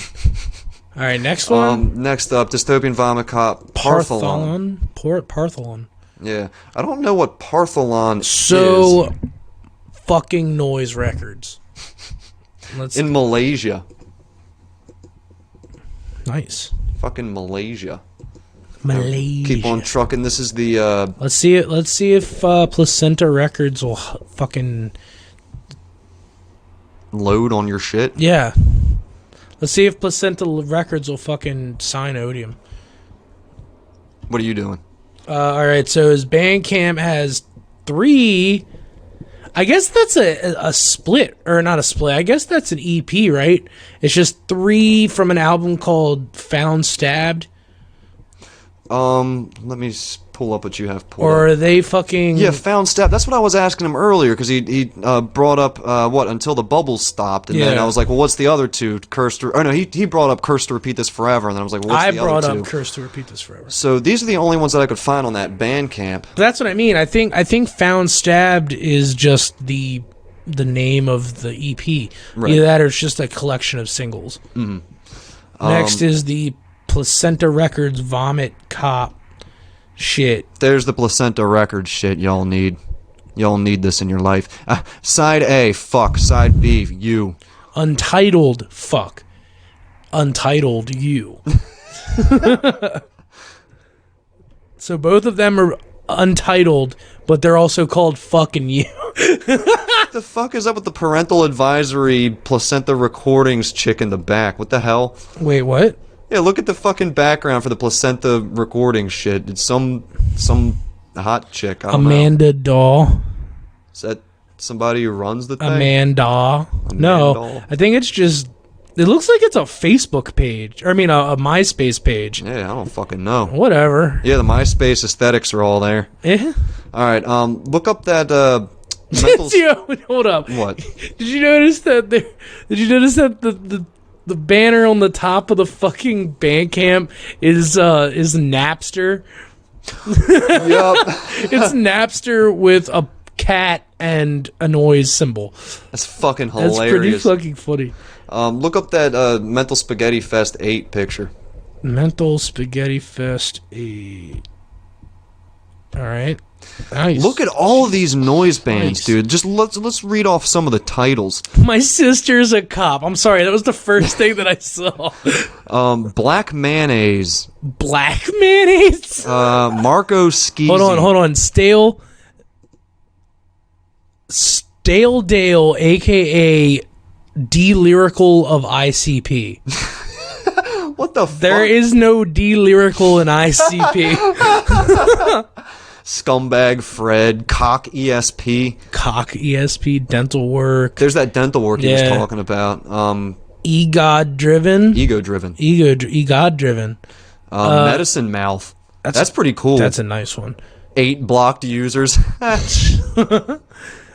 All right, next one. Next up, Dystopian Vomit Cop, Partholon. Partholon. Yeah. I don't know what Partholon So is. fucking Noise Records. In Malaysia. Nice. Fucking Malaysia. Malaysia. Keep on trucking. This is the, Let's see it. Let's see if Placenta Records will fucking load on your shit. yeah. Let's see if Placenta Records will fucking sign Odium. What are you doing? All right, so his Bandcamp has 3. I guess that's a split, or not a split. I guess that's an EP, right? It's just 3 from an album called Found Stabbed. Let me pull pull up what you have pulled Or up. are they fucking... Yeah, found stab. That's what I was asking him earlier, because he brought up, Until the Bubbles Stopped, and then Yeah. I was like, well, what's the other two? He brought up Curse to Repeat This Forever, and then I was like, well, what's the other two? I brought up Curse to Repeat This Forever. So these are the only ones that I could find on that Bandcamp. That's what I mean. I think Found Stabbed is just the name of the EP. Right. Either that or it's just a collection of singles. Mm-hmm. Next is the Placenta Records Vomit Cop shit. There's the Placenta Records shit y'all need. Y'all need this in your life. Side A, fuck. Side B, you. Untitled, fuck. Untitled, you. So both of them are untitled, but they're also called fucking you. What the fuck is up with the parental advisory Placenta Recordings chick in the back? What the hell? Wait, what? Yeah, look at the fucking background for the Placenta Recording shit. It's some hot chick. I don't know. Amanda Daw. Is that somebody who runs the thing? Amanda. No, Amanda. I think it's just... It looks like it's a Facebook page. Or, I mean, a MySpace page. Yeah, I don't fucking know. Whatever. Yeah, the MySpace aesthetics are all there. Eh? All right, look up that mental. Yo, hold up. What? Did you notice that the banner on the top of the fucking Bandcamp is Napster? Yup. It's Napster with a cat and a noise symbol. That's fucking That's pretty hilarious. fucking funny. Look up that Mental Spaghetti Fest 8 picture. Mental Spaghetti Fest 8. All right. Nice. Look at all of these noise bands, Nice. dude. Just let's read off some of the titles. My sister's a cop. I'm sorry, that was the first thing that I saw. Black Mayonnaise. Black mayonnaise. Marco Skeezy. Hold on. Stale Dale, aka D Lyrical of ICP. What the fuck? There is no D Lyrical in ICP. Scumbag Fred, Cock ESP. Cock ESP, Dental Work, There's that dental work he was Yeah. talking about. EGOD Driven. Ego Driven. EGOD Driven. Medicine Mouth. That's pretty cool. That's a nice one. 8 blocked users.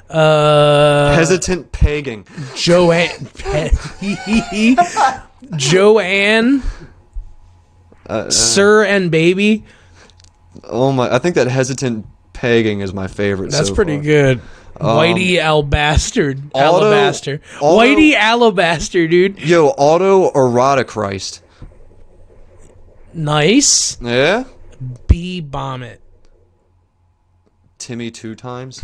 Hesitant pegging. Joanne. Joanne. Sir and Baby. Oh my! I think that hesitant pegging is my favorite. That's so pretty far. good. Whitey Alabaster. Auto- Whitey Alabaster, dude. Yo, Auto Erotichrist. Nice. Yeah. B Bomb It. Timmy 2 times.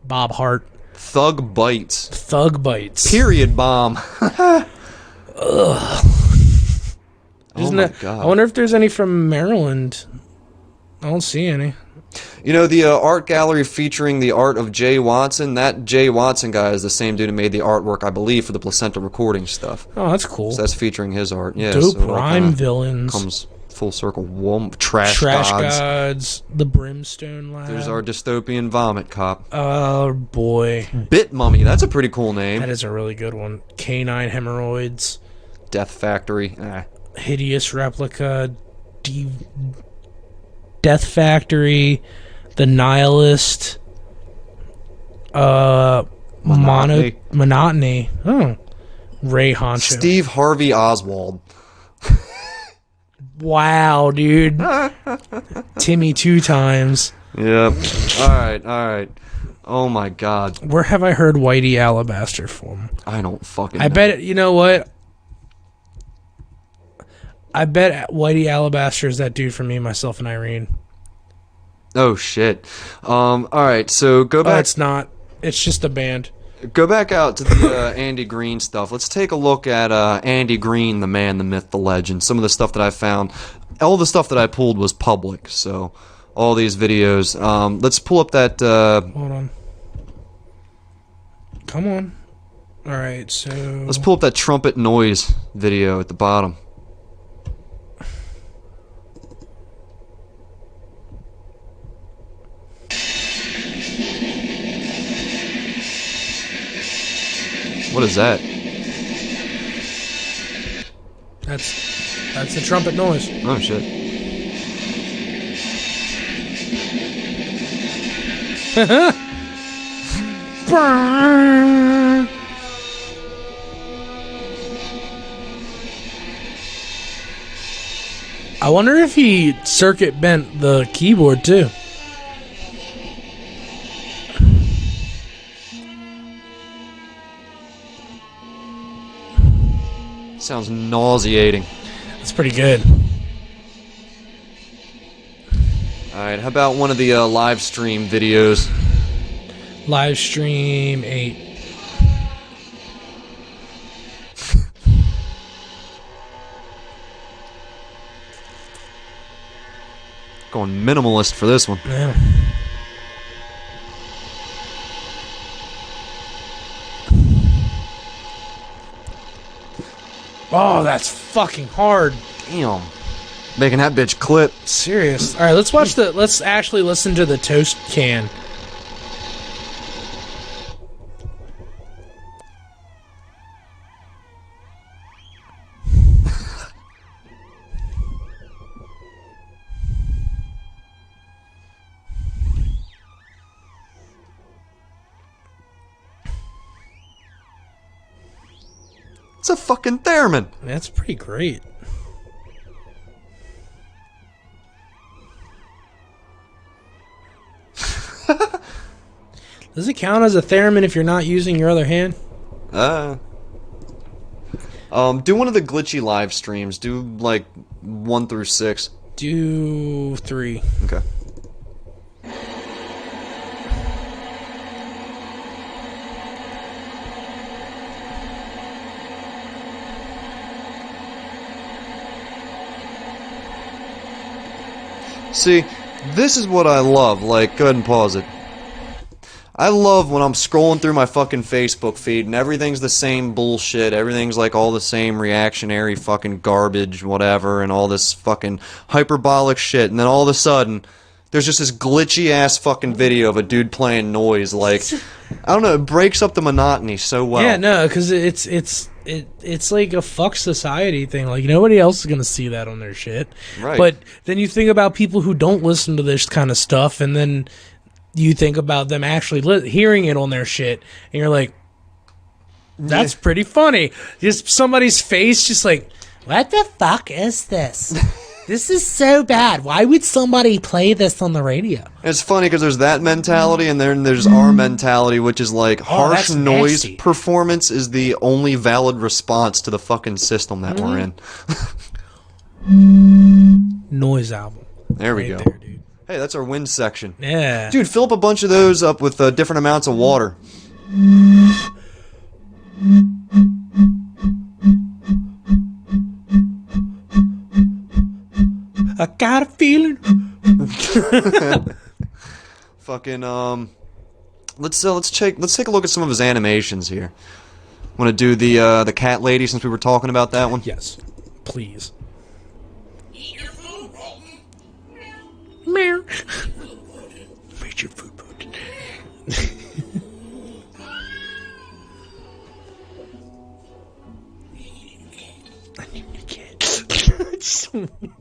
Bob Hart. Thug Bites. Thug Bites. Period bomb. Isn't my it- God. I wonder if there's any from Maryland. I don't see any. You know, the art gallery featuring the art of Jay Watson, that Jay Watson guy is the same dude who made the artwork, I believe, for the Placenta recording stuff. Oh, that's cool. So that's featuring his art. Yeah, Dope so it all rhyme kinda villains. comes full circle. Trash Trash gods. Gods. The Brimstone Lab. There's our dystopian vomit cop. Oh, boy. Bit Mummy, that's a pretty cool name. That is a really good one. Canine Hemorrhoids. Death Factory. Hideous Replica. Death Factory. The Nihilist. Monotony. Oh. Ray Honcho. Steve Harvey Oswald. Wow, dude. Timmy 2 times. Yep. Alright. Oh my god. Where have I heard Whitey Alabaster from? I don't fucking I know. bet, you know what? I bet Whitey Alabaster is that dude from Me, Myself, and Irene. Oh shit. Alright, so go Oh, back it's not. It's just a band. Go back out to the Andy Green stuff. Let's take a look at Andy Green, the man, the myth, the legend. Some of the stuff that I found, all the stuff that I pulled was public, so all these videos. Let's pull up that... Hold on. Come on. Alright, so... Let's pull up that trumpet noise video at the bottom. What is that? That's the trumpet noise. Oh shit. I wonder if he circuit bent the keyboard too. Sounds nauseating. That's pretty good. Alright, how about one of the live stream videos? Live stream 8. Going minimalist for this one. Yeah. Oh, that's fucking hard. Damn. Making that bitch clip. Serious. All right, let's watch the. Let's actually listen to the toast can. It's a fucking theremin. That's pretty great. Does it count as a theremin if you're not using your other hand? Do one of the glitchy live streams. Do like 1 through 6. Do 3. Okay. See, this is what I love. Like, go ahead and pause it. I love when I'm scrolling through my fucking Facebook feed and everything's the same bullshit. Everything's like all the same reactionary fucking garbage, whatever, and all this fucking hyperbolic shit. And then all of a sudden, there's just this glitchy ass fucking video of a dude playing noise. Like, I don't know, it breaks up the monotony so well. Yeah, no, because it's like a fuck society thing. Like, nobody else is gonna see that on their shit. Right. But then you think about people who don't listen to this kind of stuff, and then you think about them actually hearing it on their shit, and you're like, that's pretty funny. Just somebody's face just like, what the fuck is this? This is so bad. Why would somebody play this on the radio? It's funny because there's that mentality, and then there's our mentality, which is like harsh that's noise nasty. performance is the only valid response to the fucking system that we're in. Noise album. There we Right go. there, dude. Hey, that's our wind section. Yeah. Dude, fill up a bunch of those up with different amounts of water. I got a feeling. Fucking let's take a look at some of his animations here. Want to do the cat lady since we were talking about that one? Yes. Please. Meow. Where's your food, bud? I need a cat.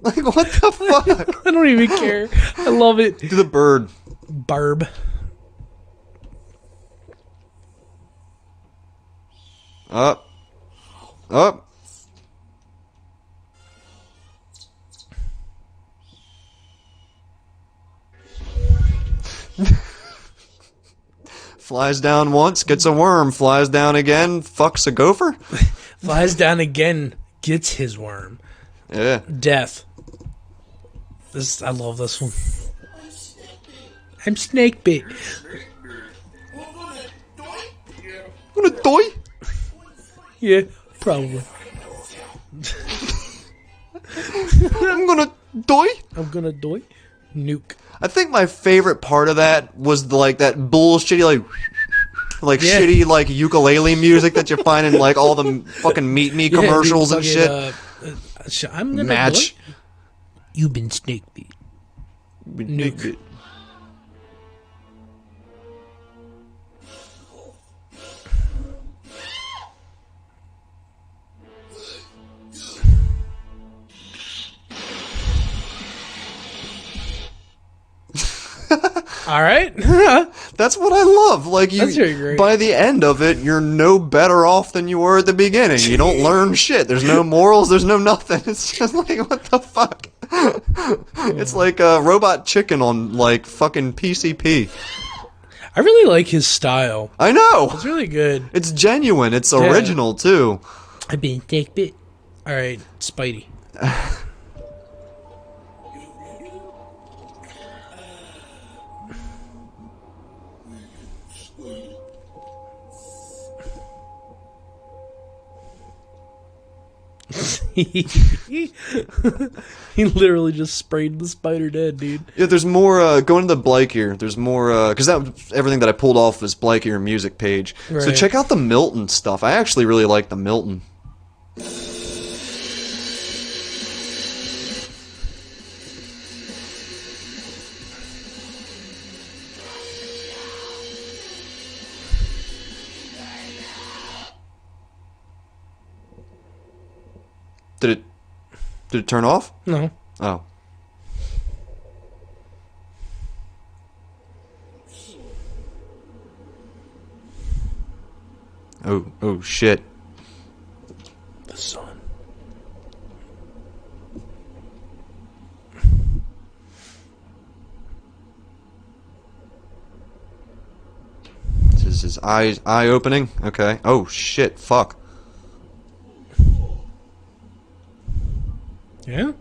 Like, what the fuck? I don't even care. I love it. Do the bird. Barb. Up. Up. Flies down once, gets a worm. Flies down again, fucks a gopher. Flies down again, gets his worm. Yeah. Death. I love this one. I'm snake bit. Gonna die. Yeah, probably. I'm gonna die. I'm gonna die. Nuke. I think my favorite part of that was that bullshitty Yeah. shitty like ukulele music that you find in like all the fucking Meet Me commercials and shit. I'm gonna Match. die. You've been snake bit. Nuke. All right. That's what I love. Like That's very great. by the end of it, you're no better off than you were at the beginning. You don't learn shit. There's no morals. There's no nothing. It's just like, what the fuck? It's like a Robot Chicken on like fucking PCP. I really like his style. I know. It's really good. It's genuine. It's original too. I've been take bit. All right, Spidey. He literally just sprayed the spider dead, dude. Yeah, there's more, going to the Bleikr, there's more, because that was everything that I pulled off was Bleikr music page. Right. So check out the Milton stuff. I actually really like the Milton. Did it turn off? No. Oh. Oh shit. The sun. This is his eye opening? Okay. Oh shit, fuck. Yeah?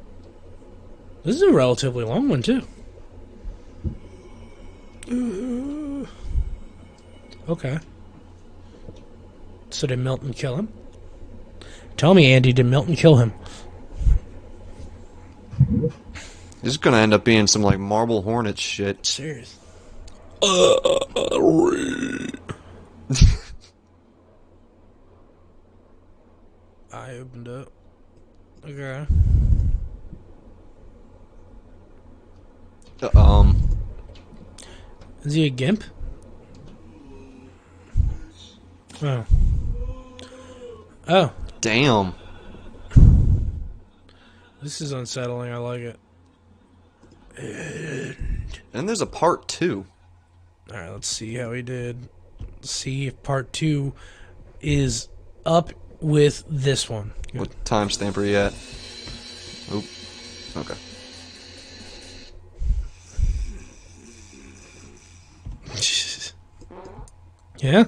This is a relatively long one, too. Okay. So did Milton kill him? Tell me, Andy, did Milton kill him? This is gonna end up being some like Marble Hornets shit. Serious. I opened up. Okay. Is he a gimp? Oh. Oh. Damn. This is unsettling. I like it. And there's a part 2. Alright, let's see how he did. Let's see if part 2 is up with this one. Good. What timestamp are you at? Oop. Okay. Yeah?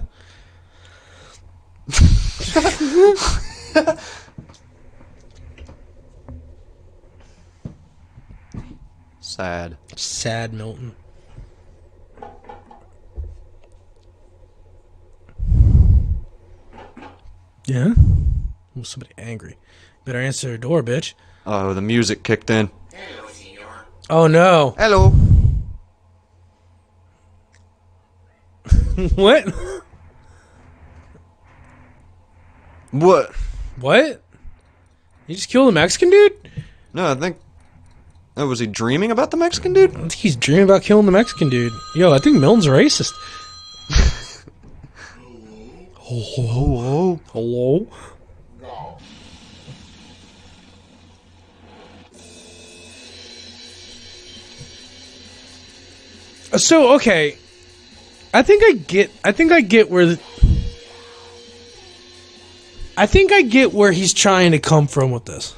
Sad. Sad Milton. Yeah? Oh, somebody angry. Better answer the door, bitch. Oh, the music kicked in. Oh no. Hello. What? What? What? You just killed a Mexican dude? No, I think... Oh, was he dreaming about the Mexican dude? I think he's dreaming about killing the Mexican dude. Yo, I think Milton's racist. Hello? Hello? So, okay. I think I get where he's trying to come from with this.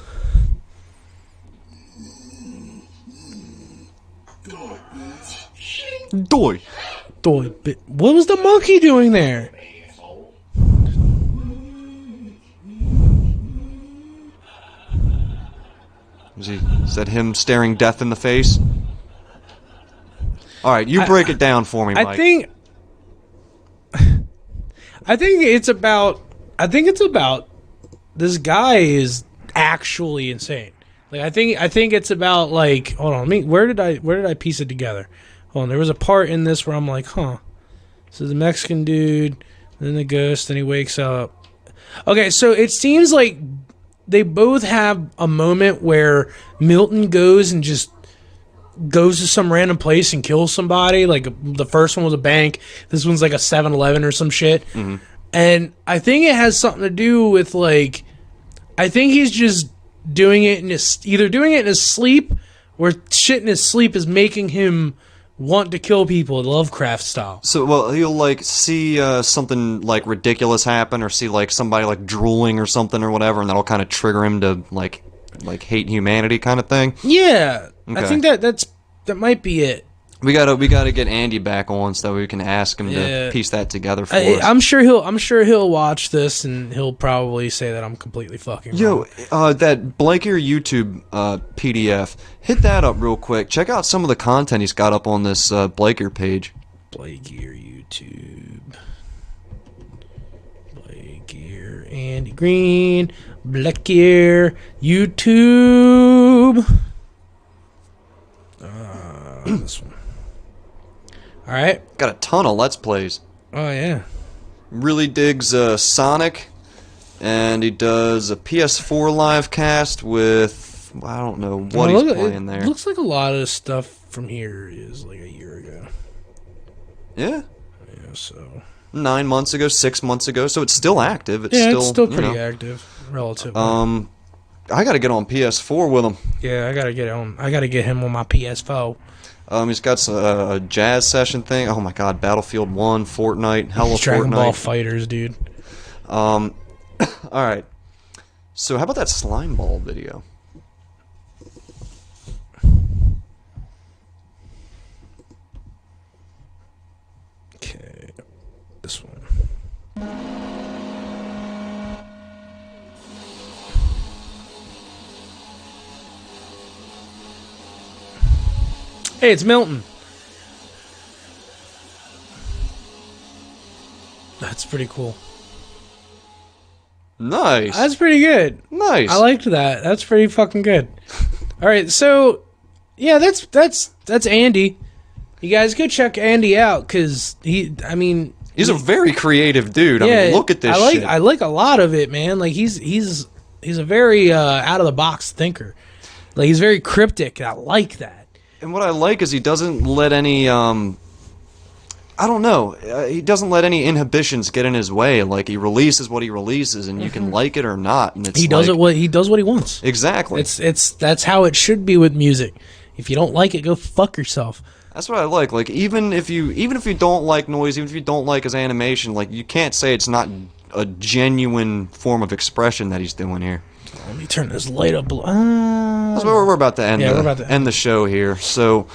Doy. But what was the monkey doing there? Is that him staring death in the face? Alright, you break it down for me, Mike. I think it's about this guy is actually insane. Like I think it's about like, hold on, where did I piece it together? Hold on, there was a part in this where I'm like, huh. So the Mexican dude, then the ghost, then he wakes up. Okay, so it seems like they both have a moment where Milton goes to some random place and kills somebody. Like the first one was a bank. This one's like a 7-Eleven or some shit. Mm-hmm. And I think it has something to do with like, I think he's just doing it in his sleep, or shit in his sleep is making him want to kill people Lovecraft style. So, well, he'll like see something like ridiculous happen, or see like somebody like drooling or something or whatever, and that'll kind of trigger him to like hate humanity kind of thing. Yeah, Okay. I think that might be it. We gotta get Andy back on so that we can ask him to piece that together for us. I'm sure he'll watch this and he'll probably say that I'm completely fucking wrong. That Bleikr YouTube PDF, hit that up real quick. Check out some of the content he's got up on this Bleikr page. Bleikr YouTube. Bleikr Andy Green. Bleikr YouTube. This one. All right. Got a ton of Let's Plays. Oh yeah. Really digs Sonic, and he does a PS4 live cast with I don't know what he's playing there. Looks like a lot of stuff from here is like a year ago. Yeah. Yeah. So 9 months ago, 6 months ago, so it's still active. It's it's still you pretty know. active, relatively. I gotta get on PS4 with him. Yeah, I gotta get him on my PS4. He's got a jazz session thing. Oh my god, Battlefield 1, Fortnite, hella Dragon Fortnite. Ball Fighters, dude. Alright. So how about that slime ball video? Okay, this one. Hey, it's Milton. That's pretty cool. Nice. That's pretty good. Nice. I liked that. That's pretty fucking good. All right, so yeah, that's Andy. You guys go check Andy out because he's a very creative dude. I mean, look at this shit. I like a lot of it, man. Like he's a very out of the box thinker. Like he's very cryptic. I like that. And what I like is he doesn't let any I don't know. He doesn't let any inhibitions get in his way. Like he releases what he releases, and you can like it or not. And it's he does what he wants. Exactly. That's how it should be with music. If you don't like it, go fuck yourself. That's what I like. Like even if you don't like noise, even if you don't like his animation, like you can't say it's not a genuine form of expression that he's doing here. Let me turn this light up. That's where we're about to end. We're about to end the show here. So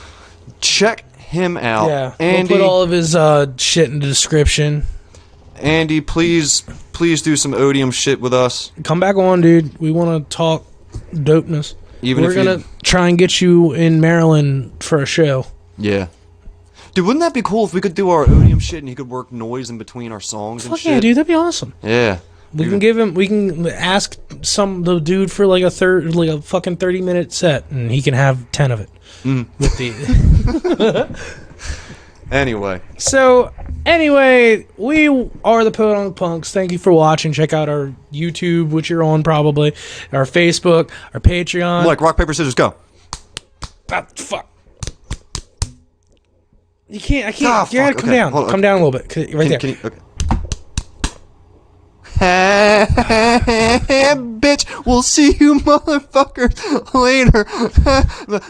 check him out. Yeah, Andy, we'll put all of his shit in the description. Andy, please do some Odium shit with us. Come back on, dude. We want to talk dopeness. We're gonna try and get you in Maryland for a show. Yeah. Dude, wouldn't that be cool if we could do our Odium shit and he could work noise in between our songs and Fuck shit? yeah, dude, that'd be awesome. Yeah. We can ask the dude for like a fucking 30-minute set, and he can have 10 of it. With the Anyway, we are the Podunk Punks. Thank you for watching. Check out our YouTube, which you're on probably, our Facebook, our Patreon. Like rock, paper, scissors, go. Ah, fuck. I can't. You fuck. gotta come down. Hold on. Come down a little bit. Right there. Okay. Bitch, we'll see you motherfuckers later.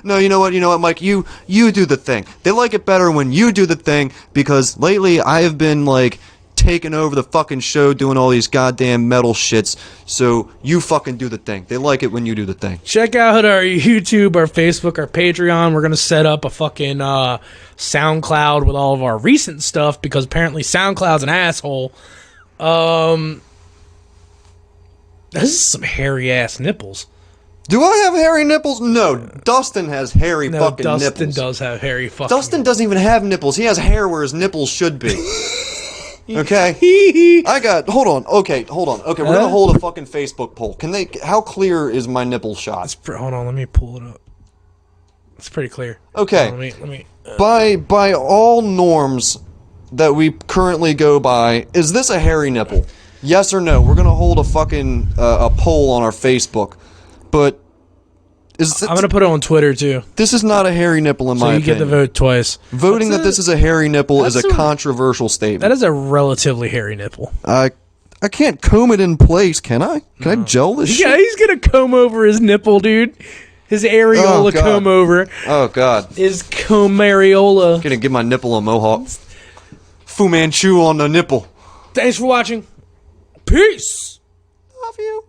No, you know what, Mike, you do the thing. They like it better when you do the thing, because lately I have been like taking over the fucking show doing all these goddamn metal shits, so you fucking do the thing. They like it when you do the thing. Check out our YouTube, our Facebook, our Patreon. We're gonna set up a fucking SoundCloud with all of our recent stuff, because apparently SoundCloud's an asshole. This is some hairy ass nipples. Do I have hairy nipples? No, Dustin has hairy fucking nipples. Dustin does have hairy fucking Dustin doesn't even have nipples. He has hair where his nipples should be. Okay? Hold on. Okay, we're gonna hold a fucking Facebook poll. How clear is my nipple shot? Hold on, let me pull it up. It's pretty clear. Okay. Let me By all norms that we currently go by, is this a hairy nipple? Yes or no? We're gonna hold a fucking a poll on our Facebook, but I'm gonna put it on Twitter too. This is not a hairy nipple in my opinion. So you get the vote twice. Voting that this is a hairy nipple is a controversial statement. That is a relatively hairy nipple. I can't comb it in place, can I? Can I gel this shit? Yeah, he's gonna comb over his nipple, dude. His areola God. come over. Oh, God. His comb areola. Gonna give my nipple a mohawk. Fu Manchu on the nipple. Thanks for watching. Peace. Love you.